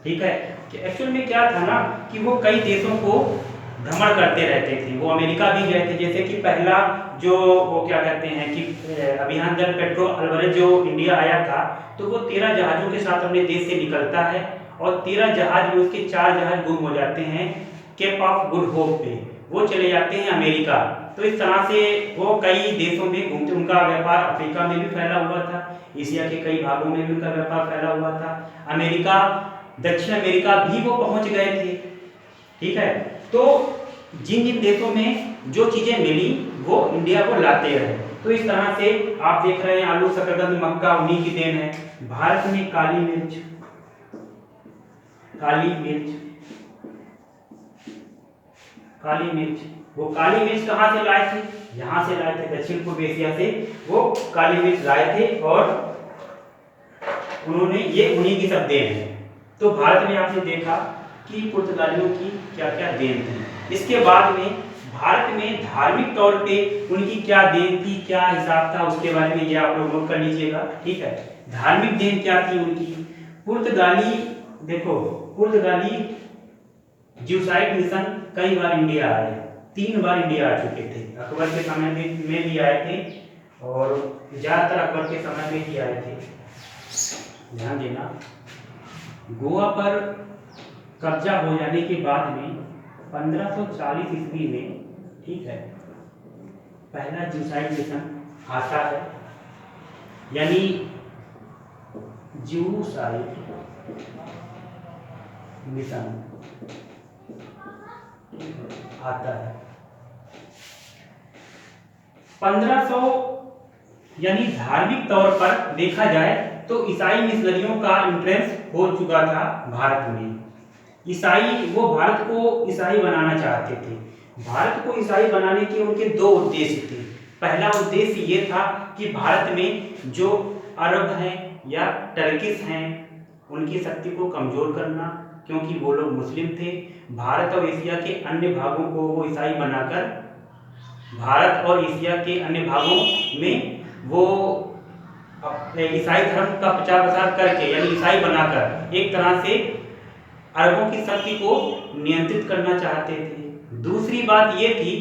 ठीक है। कि एक्चुअल में क्या था ना कि वो कई देशों को भ्रमण करते रहते थे। वो अमेरिका भी गए थे। जैसे कि पहला जो वो क्या कहते हैं कि अभियान दल पेड्रो अल्वारेज जो इंडिया आया था, तो वो 13 जहाज़ों के साथ अपने देश से निकलता है और 13 जहाज में उसके 4 जहाज गुम हो जाते हैं केप ऑफ गुड होप पे। वो चले जाते हैं अमेरिका। तो इस तरह से वो कई देशों में घूमते, उनका व्यापार अफ्रीका में भी फैला हुआ था, एशिया के कई भागों में भी उनका व्यापार फैला हुआ था, अमेरिका, दक्षिण अमेरिका भी वो पहुंच गए थे। ठीक है, तो जिन जिन देशों में जो चीजें मिली वो इंडिया को लाते रहे। तो इस तरह से आप देख रहे हैं आलू, शकरकंद, मक्का उन्हीं की देन है। भारत में काली मिर्च, काली मिर्च, काली मिर्च, वो काली मिर्च कहाँ से लाए थे? यहाँ से लाए थे, दक्षिण पूर्व एशिया से वो काली मिर्च लाए थे और उन्होंने ये उन्हीं की सब देन है। तो भारत में आपने देखा कि पुर्तगालियों की क्या क्या देन थी। इसके बाद में भारत में धार्मिक तौर पे उनकी क्या देन थी, क्या हिसाब था, उसके बारे में ये आप लोग नोट कर लीजिएगा। ठीक है, धार्मिक देन क्या थी उनकी? पुर्तगाली, देखो पुर्तगाली ज्यूसाइट मिशन कई बार इंडिया आए, 3 बार इंडिया आ चुके थे। अकबर के समय में भी आए थे और ज्यादातर अकबर के समय में ही आए थे। ध्यान देना, गोवा पर कब्जा हो जाने के बाद में 1540 ईस्वी में, ठीक है, पहला ज्यूसाइट मिशन आता है, यानी ज्यूसाइट मिशन आता है 1500, यानी धार्मिक तौर पर देखा जाए तो ईसाई मिशनरियों का इंट्रेंस हो चुका था भारत में। ईसाई, वो भारत को ईसाई बनाना चाहते थे। भारत को ईसाई बनाने के उनके 2 उद्देश्य थे। पहला उद्देश्य ये था कि भारत में जो अरब हैं या टर्किश हैं उनकी शक्ति को कमजोर करना, क्योंकि वो लोग मुस्लिम थे। भारत और एशिया के अन्य भागों को वो ईसाई बनाकर, भारत और एशिया के अन्य भागों में वो अपने ईसाई धर्म का प्रचार प्रसार करके, यानी ईसाई बनाकर एक तरह से अरबों की शक्ति को नियंत्रित करना चाहते थे। दूसरी बात ये थी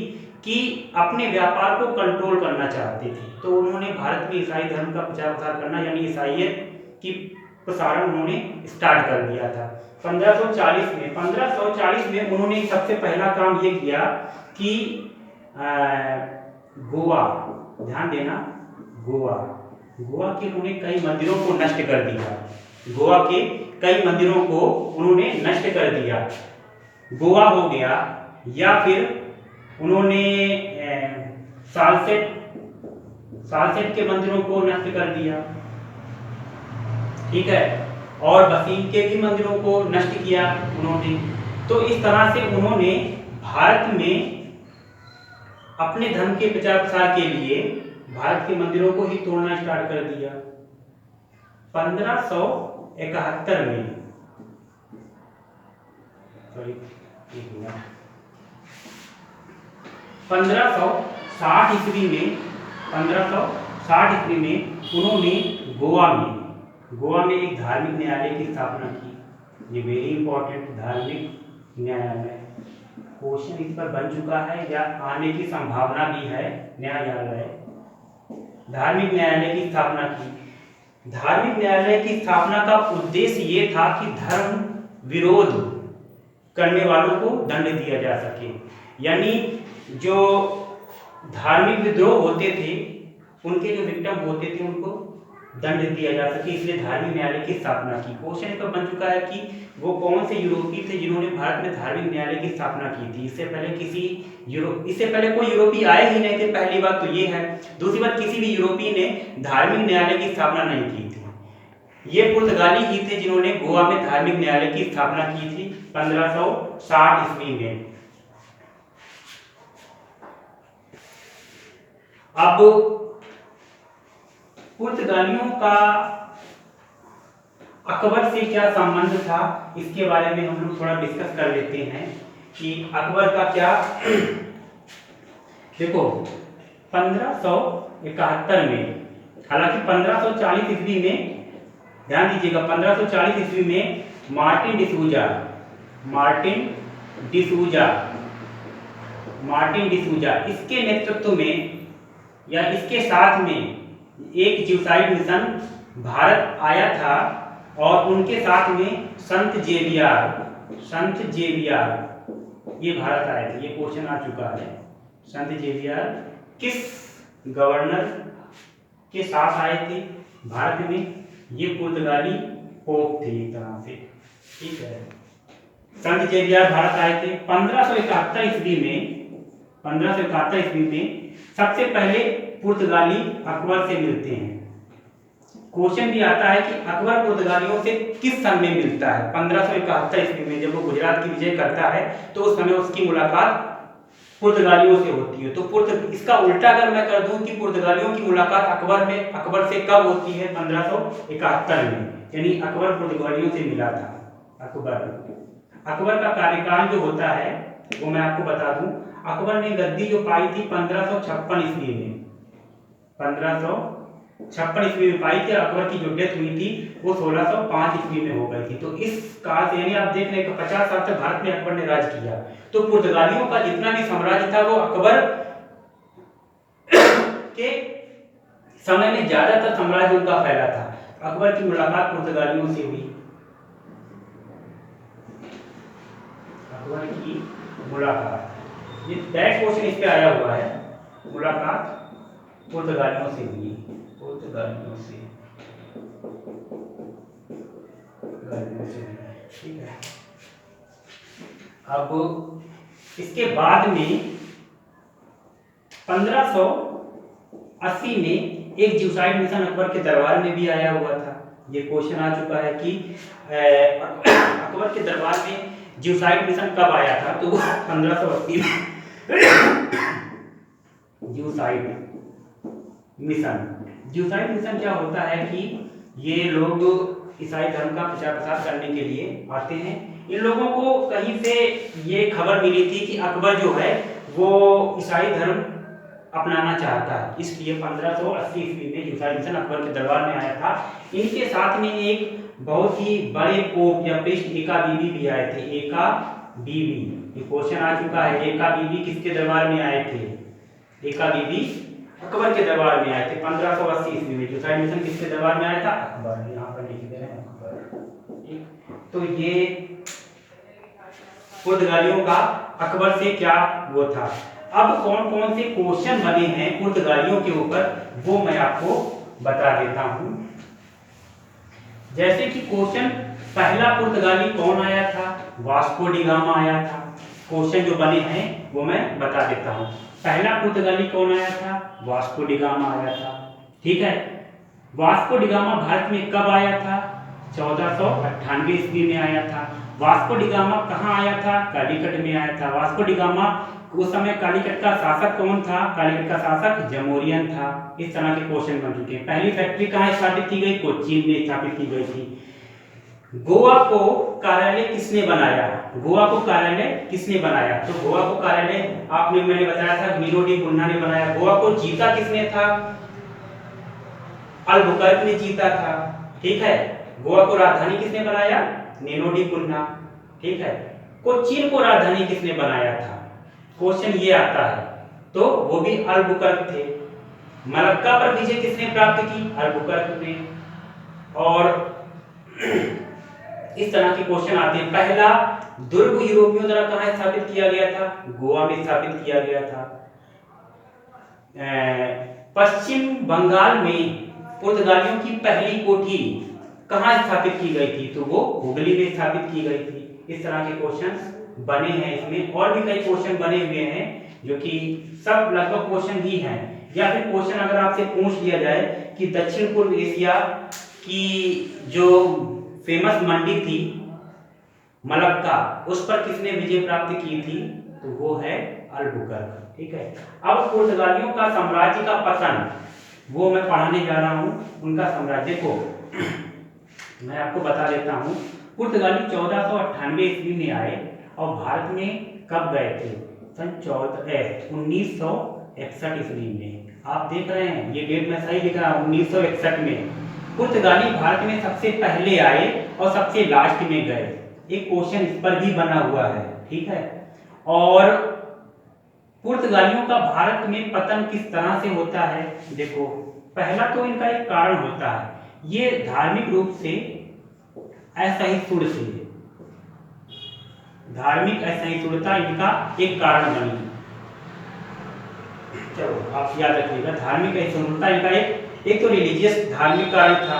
कि अपने व्यापार को कंट्रोल करना चाहते थे। तो उन्होंने भारत में ईसाई धर्म का प्रचार प्रसार करना, यानी ईसाइयत की प्रसारण उन्होंने स्टार्ट कर दिया था 1540 में। 1540 में उन्होंने सबसे पहला काम ये किया कि गोवा, ध्यान देना, गोवा के उन्होंने कई मंदिरों को नष्ट कर दिया। गोवा के कई मंदिरों को उन्होंने नष्ट कर दिया। गोवा हो गया, या फिर उन्होंने सालसेट के मंदिरों को नष्ट कर दिया। ठीक है, और बसीम के भी मंदिरों को नष्ट किया उन्होंने। तो इस तरह से उन्होंने भारत में अपने धर्म के प्रचार प्रसार के लिए भारत के मंदिरों को ही तोड़ना स्टार्ट कर दिया। 1571 में, सॉरी 1560 ईस्वी में, 1560 ईस्वी में उन्होंने गोवा में एक धार्मिक न्यायालय की स्थापना की। ये वेरी इंपॉर्टेंट, धार्मिक न्यायालय, क्वेश्चन इस पर बन चुका है या आने की संभावना भी है। न्यायालय, धार्मिक न्यायालय की स्थापना की। धार्मिक न्यायालय की स्थापना का उद्देश्य ये था कि धर्म विरोध करने वालों को दंड दिया जा सके, यानी जो धार्मिक विद्रोह होते थे, उनके जो विक्टिम होते थे उनको दंड दिया जा सके, इसलिए धार्मिक न्यायालय की स्थापना की। क्वेश्चन तो बन चुका है कि वो कौन से यूरोपीय थे जिन्होंने भारत में धार्मिक न्यायालय की स्थापना की थी। इससे पहले कोई यूरोपीय आए ही नहीं थे, पहली बात तो ये है। दूसरी बात, किसी भी यूरोपीय ने धार्मिक न्यायालय की स्थापना नहीं की थी। ये पुर्तगाली ही थे जिन्होंने गोवा में धार्मिक न्यायालय की स्थापना की थी 1560 ईस्वी में। अब पुर्तगालियों का अकबर से क्या संबंध था, इसके बारे में हम लोग थोड़ा डिस्कस कर लेते हैं कि अकबर का क्या। देखो 1571 में, हालांकि 1540 ईस्वी में, ध्यान दीजिएगा, 1540 ईस्वी में मार्टिन डिसूजा मार्टिन डिसूजा, इसके नेतृत्व में या इसके साथ में एक जीवसाइट मिशन भारत आया था और उनके साथ में संत जेवियर ये भारत आए थे। ये क्वेश्चन आ चुका है। संत जेवियर किस गवर्नर के साथ आए थे भारत में? ये पुर्तगाली पोप थे एक तरह से, ठीक है। संत जेवियर भारत आए थे 1571 ईस्वी में। 1571 ईस्वी में सबसे पहले पुर्तगाली अकबर से मिलते हैं। क्वेश्चन भी आता है कि अकबर पुर्तगालियों से किस सन में मिलता है? 1571 ईस्वी में जब वो गुजरात की विजय करता है तो उस समय उसकी मुलाकात पुर्तगालियों से होती है। तो इसका उल्टा अगर मैं कर दूं कि पुर्तगालियों की मुलाकात अकबर से कब होती है? 1571 में, यानी अकबर पुर्तगालियों से मिला था। अकबर का कार्यकाल जो होता है वो मैं आपको बता दूं। अकबर ने गद्दी जो पाई थी 1556 ईस्वी में, 1556 ईस्वी में पाई थी। अकबर की जो डेथ हुई थी वो 1605 ईस्वी में हो गई थी। तो इस काल से यानी आप देख रहे हैं 50 साल तक भारत में अकबर ने राज किया। तो पुर्तगालियों का जितना भी साम्राज्य था वो अकबर के समय में ज्यादातर साम्राज्य उनका फैला था। अकबर की मुलाकात पुर्तगालियों से हुई। अकबर की मुलाकात, ये डायरेक्ट क्वेश्चन इस पे आया हुआ है। मुलाकात पुर्तगालियों से हुई, पुर्तगालियों से, ठीक है। अब इसके बाद में 1580 में एक जीवसाइट मिशन अकबर के दरबार में भी आया हुआ था। ये क्वेश्चन आ चुका है कि अकबर के दरबार में जीवसाइट मिशन कब आया था? तो 1580 में जीवसाइट मिशन क्या होता है कि ये लोग ईसाई धर्म का प्रचार प्रसार करने के लिए आते हैं। इन लोगों को कहीं से ये खबर मिली थी कि अकबर जो है वो ईसाई धर्म अपनाना चाहता है, इसलिए 1580 ईस्वी में जीवसाइट मिशन अकबर के दरबार में आया था। इनके साथ में एक बहुत ही बड़े पोप या प्रीस्ट एका बीबी भी आए थे। एका बीबी, ये क्वेश्चन आ चुका है। एका बीबी किसके दरबार में आए थे? एका बीबी अकबर के दरबार में आए थे 1580 ईस्वी में। जीवसाइट मिशन किसके दरबार में आया था? अकबर। यहाँ पर लिख दे रहे हैं अकबर। तो ये पुर्तगालियों का अकबर से क्या वो था। अब कौन कौन से क्वेश्चन बने हैं पुर्तगालियों के ऊपर वो मैं आपको बता देता हूं। जैसे कि क्वेश्चन पहला पुर्तगाली कौन आया था? वास्को डी गामा आया था। क्वेश्चन जो बने हैं वो मैं बता देता हूं। पहला पुर्तगाली कौन आया था? वास्को डी गामा आया था, ठीक है। वास्को डी गामा भारत में कब आया था? 1498 ईस्वी में आया था। वास्को डी गामा कहाँ आया था? कालीकट में आया था। वास्को डी गामा उस समय कालीकट का शासक कौन था? कालीकट का शासक जमोरियन था। इस तरह के क्वेश्चन बन चुके हैं। पहली फैक्ट्री कहाँ स्थापित की गई? कोचीन में स्थापित की गई थी। गोवा को कार्यालय किसने बनाया? गोवा को कार्यालय किसने बनाया? तो गोवा को कार्यालय आपने मैंने बताया था नीनो डी कुन्हा ने बनाया। गोवा को जीता किसने था? अल्बुकर्क ने जीता था, ठीक है। गोवा को राजधानी किसने बनाया? नीनो डी कुन्हा, ठीक है। कोचीन को राजधानी किसने बनाया था? क्वेश्चन ये आता है, तो वो भी अल्बुकर्क थे। मलक्का पर विजय किसने प्राप्त की? अल्बुकर्क ने। और इस तरह के क्वेश्चन आते हैं। पहला दुर्ग यूरोपियों द्वारा कहां स्थापित किया गया था? गोवा में स्थापित किया गया था। पश्चिम बंगाल में पुर्तगालियों की पहली कोठी कहां स्थापित की गई थी? तो वो हुगली में स्थापित की गई थी। इस तरह के क्वेश्चन बने हैं इसमें। और भी कई क्वेश्चन बने हुए हैं जो कि सब लगभग क्वेश्चन ही हैं। या फिर क्वेश्चन अगर आपसे पूछ लिया जाए कि दक्षिण पूर्व एशिया की जो फेमस मंडी थी मलक्का, उस पर किसने विजय प्राप्त की थी? तो वो है अल्बुकर्क, ठीक है। अब पुर्तगालियों का साम्राज्य का पतन वो मैं पढ़ाने जा रहा हूं। उनका साम्राज्य को मैं आपको बता देता हूं। पुर्तगाली 1498 ईस्वी में आए और भारत में कब गए थे? सन 1961 ईस्वी में। आप देख रहे हैं ये डेट मैं सही लिख रहा हूं, 1961 में पुर्तगाली भारत में सबसे पहले आए और सबसे लास्ट में गए। एक क्वेश्चन इस पर भी बना हुआ है, ठीक है। और पुर्तगालियों का भारत में पतन किस तरह से होता है? देखो, पहला तो इनका एक कारण होता है, ये धार्मिक रूप से असहिष्णुता से, धार्मिक असहिष्णुता इनका एक कारण बनी। चलो आप याद रखिएगा, धार्मिक असहिष्णुता इनका एक तो रिलीजियस धार्मिक कारण था,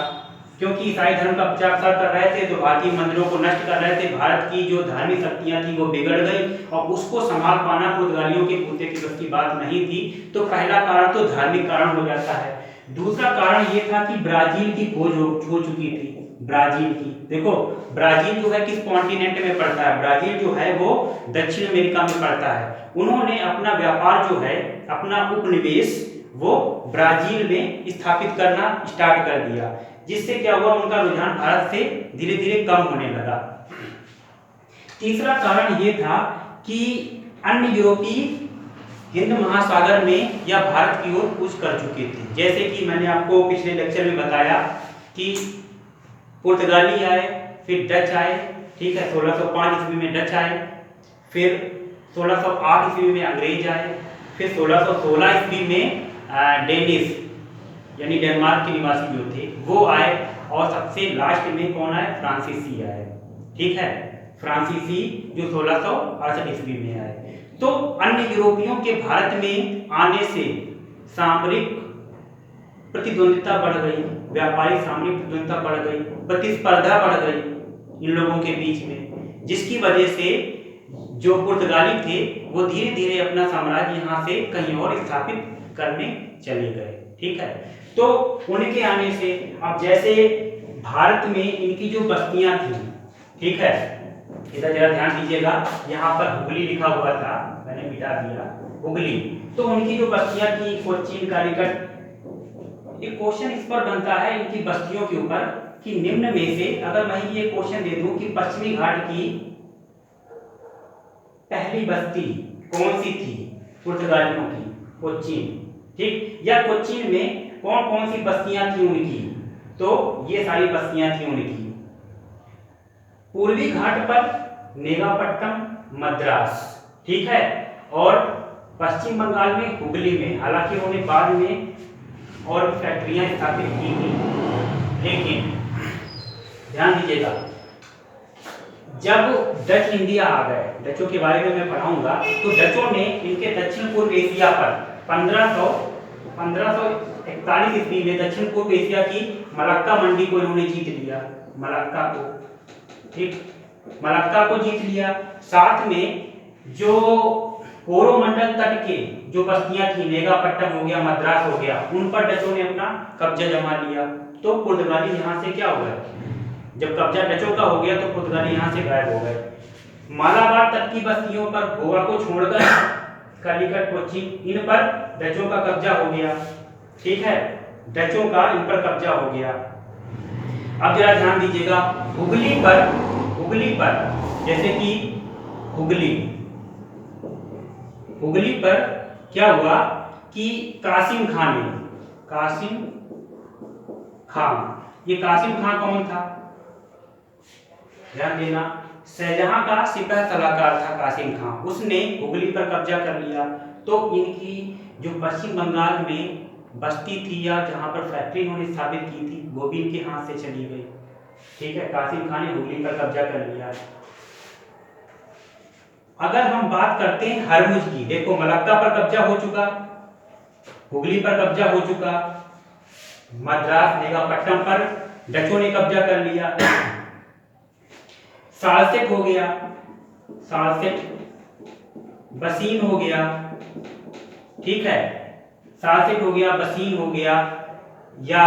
क्योंकि ईसाई धर्म का प्रचार प्रसार कर रहे थे तो भारतीय मंदिरों को नष्ट कर रहे थे, भारत की जो धार्मिक शक्तियां थी वो बिगड़ गई और उसको संभाल पाना पुर्तगालियों के पोते की बस की बात नहीं थी। तो पहला कारण तो धार्मिक कारण हो जाता है। दूसरा कारण ये था कि ब्राजील की खोज हो चुकी थी। ब्राजील की, देखो ब्राजील जो है किस कॉन्टिनेंट में पड़ता है? ब्राजील जो है वो दक्षिण अमेरिका में पड़ता है। उन्होंने अपना व्यापार जो है, अपना उपनिवेश वो ब्राजील में स्थापित करना स्टार्ट कर दिया, जिससे क्या हुआ, उनका रुझान भारत से धीरे धीरे कम होने लगा। तीसरा कारण ये था कि अन्य यूरोपीय हिंद महासागर में या भारत की ओर कूच कर चुके थे। जैसे कि मैंने आपको पिछले लेक्चर में बताया कि पुर्तगाली आए, फिर डच आए, ठीक है, 1605 ईस्वी में डच आए, फिर 1608 ईस्वी में अंग्रेज आए, फिर 1616 ईस्वी में डेनिश यानी डेनमार्क के निवासी जो थे वो आए, और सबसे लास्ट में कौन आए? फ्रांसीसी आए, ठीक है, फ्रांसीसी जो 1668 ईस्वी में आए। तो अन्य यूरोपियों के भारत में आने से सामरिक प्रतिद्वंदिता बढ़ गई, व्यापारिक सामरिक प्रतिद्वंदिता बढ़ गई, प्रतिस्पर्धा बढ़ गई इन लोगों के बीच में, जिसकी वजह से जो पुर्तगाली थे वो धीरे धीरे अपना साम्राज्य यहाँ से कहीं और स्थापित करने चले गए, ठीक है। तो उनके आने से अब जैसे भारत में इनकी जो बस्तियां थी, ठीक है, इधर जरा ध्यान दीजिएगा, यहाँ पर हुगली लिखा हुआ था, मैंने मिटा दिया हुगली। तो उनकी जो बस्तियां थी, कोचीन, कालीकट, एक क्वेश्चन इस पर बनता है इनकी बस्तियों के ऊपर कि निम्न में से अगर मैं ये क्वेश्चन दे दूं कि पश्चिमी घाट की पहली बस्ती कौन सी थी पुर्तगालियों की? कोचीन, ठीक, या कोचीन में कौन कौन सी बस्तियां थी उनकी? तो ये सारी बस्तियां थी उनकी। पूर्वी घाट पर नेगापट्टम, मद्रास, ठीक है, और पश्चिम बंगाल में हुगली में, हालांकि उन्होंने बाद में और फैक्ट्रियां स्थापित की थी, लेकिन ध्यान दीजिएगा जब डच इंडिया आ गए, डचों के बारे में मैं पढ़ाऊंगा, तो डचों ने इनके दक्षिण पूर्व एशिया पर 1541 ईस्वी में दक्षिण पूर्व एशिया की मलक्का मंडी को इन्होंने जीत लिया, मलक्का को, ठीक, मलक्का को जीत लिया। साथ में जो कोरोमंडल तट के जो बस्तियां थी, नेगापट्टम हो गया, मद्रास हो गया, उन पर डचों ने अपना कब्जा जमा लिया। तो पुर्तगाली यहाँ से क्या हो गए, जब कब्जा डचों का हो गया तो पुर्तगाली यहाँ से गायब हो गए। मालाबार तट की बस्तियों पर, गोवा को छोड़कर कालीकट, कोचीन, इन पर डचों का कब्जा हो गया, ठीक है, डचों का इन पर कब्जा हो गया। अब जरा ध्यान दीजिएगा, हुगली पर जैसे कि हुगली पर क्या हुआ कि कासिम खान, ये कासिम खान कौन था? ध्यान देना, शाहजहां का सिपह सलाहकार था कासिम खान, उसने हुगली पर कब्जा कर लिया। तो इनकी जो पश्चिम बंगाल में बस्ती थी या जहां पर फैक्ट्री उन्होंने स्थापित की थी, वो भी इनके हाथ से चली गई, ठीक है, कासिम खान ने हुगली पर कब्जा कर लिया। अगर हम बात करते हैं हरमुज की, देखो मलक्का पर कब्जा हो चुका, हुगली पर कब्जा हो चुका, मद्रास, नेगापट्टम पर डचों ने कब्जा कर लिया, सालसेट हो गया, बसीन हो गया, ठीक है, सालसेट हो गया, बसीन हो गया, या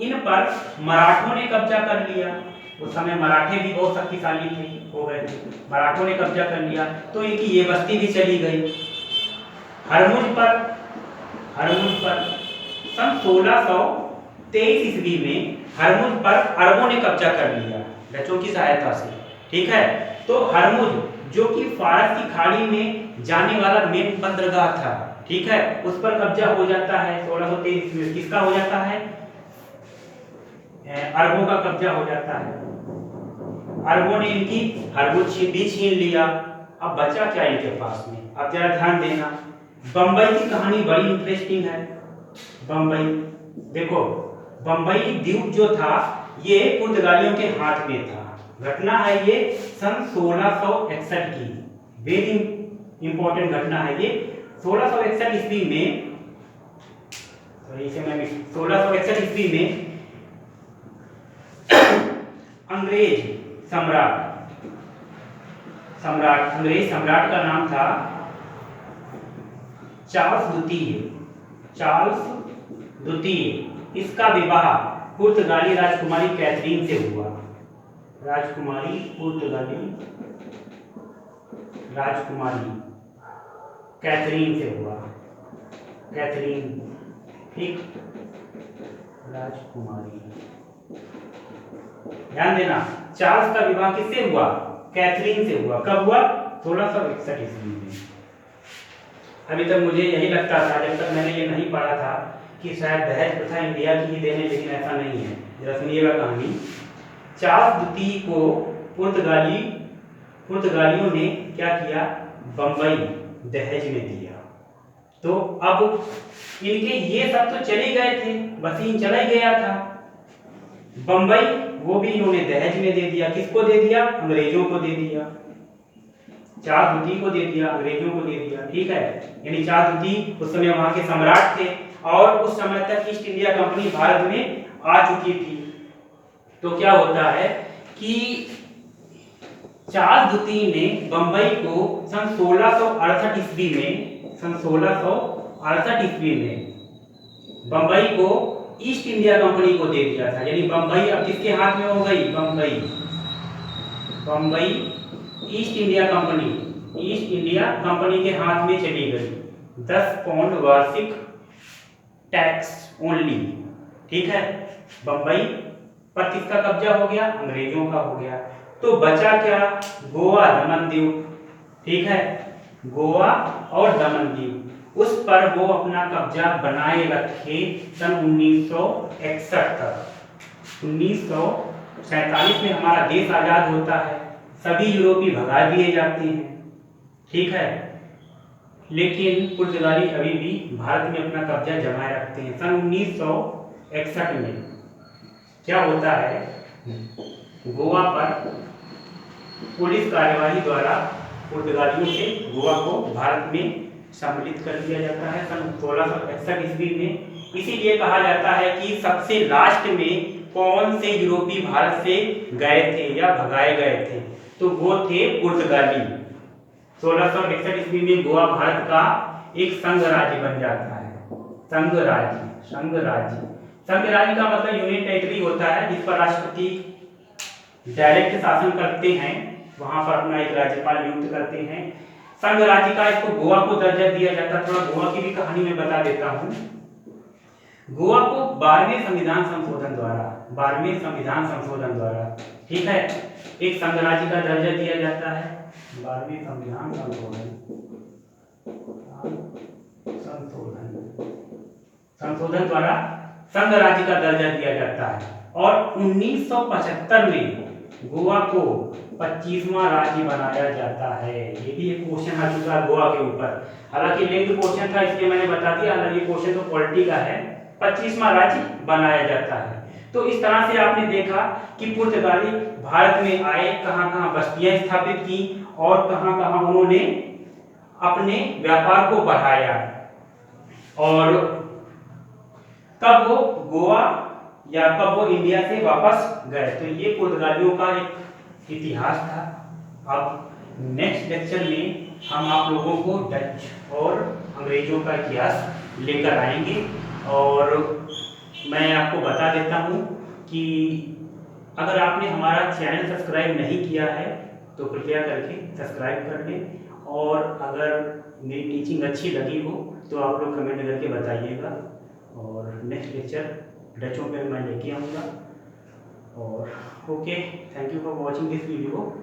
इन पर मराठों ने कब्जा कर लिया। उस समय मराठे भी बहुत शक्तिशाली थे, हो गए थे, मराठों ने कब्जा कर लिया, तो इनकी ये बस्ती भी चली गई। हरमुज पर सन 1623 ईस्वी में हरमुज पर अरबों ने कब्जा कर लिया डचों की सहायता से, ठीक है। तो हरमुज जो कि फारस की खाड़ी में जाने वाला मेन बंदरगाह था, ठीक है, उस पर कब्जा हो जाता है 1623 ईस्वी में। किसका हो जाता है? अरबों का कब्जा हो जाता है। अरबों ने इनकी हरमुज भी छीन लिया, अब बचा क्या इनके पास में, अब जरा ध्यान देना। बंबई की कहानी बड़ी इंटरेस्टिंग है। बंबई देखो, बंबई द्वीप जो था ये पुर्तगालियों के हाथ में था। घटना है ये सन 1661 की, वेरी इंपॉर्टेंट घटना है ये। 1661 ईस्वी में, इसे मैं 1661 ईस्वी में अंग्रेज सम्राट का नाम था चार्ल्स द्वितीय। इसका विवाह पुर्तगाली राजकुमारी कैथरीन से हुआ। पुर्तगाली राजकुमारी कैथरीन से हुआ। कैथरीन, ठीक, राजकुमारी, ध्यान देना। चार्ल्स का विवाह किससे हुआ? कैथरीन से हुआ। कब हुआ? 1661 ईस्वी में। अभी तक मुझे यही लगता था, जब तक मैंने ये नहीं पढ़ा था, कि शायद दहेज प्रथा इंडिया की ही देन है, लेकिन ऐसा नहीं है। जरा सुनिएगा कहानी। चार्ल्स द्वितीय को पुर्तगालियों ने क्या किया? बंबई दहेज में दिया। तो अब इनके ये सब तो चले गए थे, वसीम चला ही गया था। बंबई वो भी इन्होंने दहेज में दे दिया। किसको दे दिया? अंग्रेजों को दे दिया। चार्ल्स द्वितीय को दे दिया, अंग्रेजों को दे दिया, ठीक है। यानी चार्ल्स द्वितीय उस समय वहां के सम्राट थे और उस समय तक ईस्ट इंडिया कंपनी भारत में आ चुकी थी। तो क्या होता है कि चार्ल्स द्वितीय ने बंबई को सन 1668 ईस्वी में बंबई को ईस्ट इंडिया कंपनी को दे दिया था। यानी बंबई अब किसके हाथ में हो गई? बंबई ईस्ट इंडिया कंपनी के हाथ में चली गई। 10 पाउंड वार्षिक टैक्स ओनली, ठीक है। बंबई पर किसका कब्जा हो गया? अंग्रेजों का हो गया। तो बचा क्या? गोवा, दमन दीव, ठीक है। गोवा और दमन दीव, उस पर वो अपना कब्जा बनाए रखे सन 1961 तक। 1947 में हमारा देश आजाद होता है, सभी यूरोपी भगा दिए जाते हैं, ठीक है। लेकिन पुर्तगाली अभी भी भारत में अपना कब्जा जमाए रखते हैं। सन 1961 में क्या होता है? गोवा पर पुलिस कार्यवाही द्वारा पुर्तगालियों से गोवा को भारत में सम्मिलित कर दिया जाता है सन 1661 ईस्वी में। इसीलिए कहा जाता है कि सबसे लास्ट में कौन से यूरोपी भारत से गए थे या भगाए गए थे? तो वो थे पुर्तगाली। 1661 ईस्वी में गोवा भारत का एक संघ राज्य बन जाता है। संघ राज्य का मतलब यूनियन टेरिटरी होता है, जिस पर राष्ट्रपति डायरेक्ट शासन करते हैं, वहां पर अपना एक राज्यपाल नियुक्त करते हैं। संघ राज्य का इसको गोवा को दर्जा दिया जाता है। थोड़ा गोवा की भी कहानी मैं बता देता हूँ। गोवा को 12वें संविधान संशोधन द्वारा, ठीक है, एक संघ राज्य का दर्जा दिया जाता है। 12वें संविधान संशोधन द्वारा संघ राज्य का दर्जा दिया जाता है। और 1975 में गोवा को 25वां राज्य बनाया जाता है। ये भी एक क्वेश्चन आ चुका है गोवा के ऊपर। हालांकि लेंथ क्वेश्चन था, इसलिए मैंने बता दिया। हालांकि ये क्वेश्चन तो पॉलिटी का है। 25वां राज्य बनाया जाता है। तो इस तरह से आपने देखा कि पुर्तगाली भारत में आए, कहां-कहां बस्तियां स्थापित की और कहां-कहां उन्होंने अपने व्यापार को बढ़ाया। और कब वो गोवा या कब वो इंडिया से वापस गए। तो ये पुर्तगालियों का एक इतिहास था। अब नेक्स्ट लेक्चर में हम आप लोगों को डच और अंग्रेजों का इतिहास लेकर आएंगे। और मैं आपको बता देता हूँ कि अगर आपने हमारा चैनल सब्सक्राइब नहीं किया है तो कृपया करके सब्सक्राइब कर लें। और अगर मेरी टीचिंग अच्छी लगी हो तो आप लोग कमेंट करके बताइएगा। और नेक्स्ट लेक्चर डचों पे मैं लेके आऊँगा। और okay, thank you for watching this video.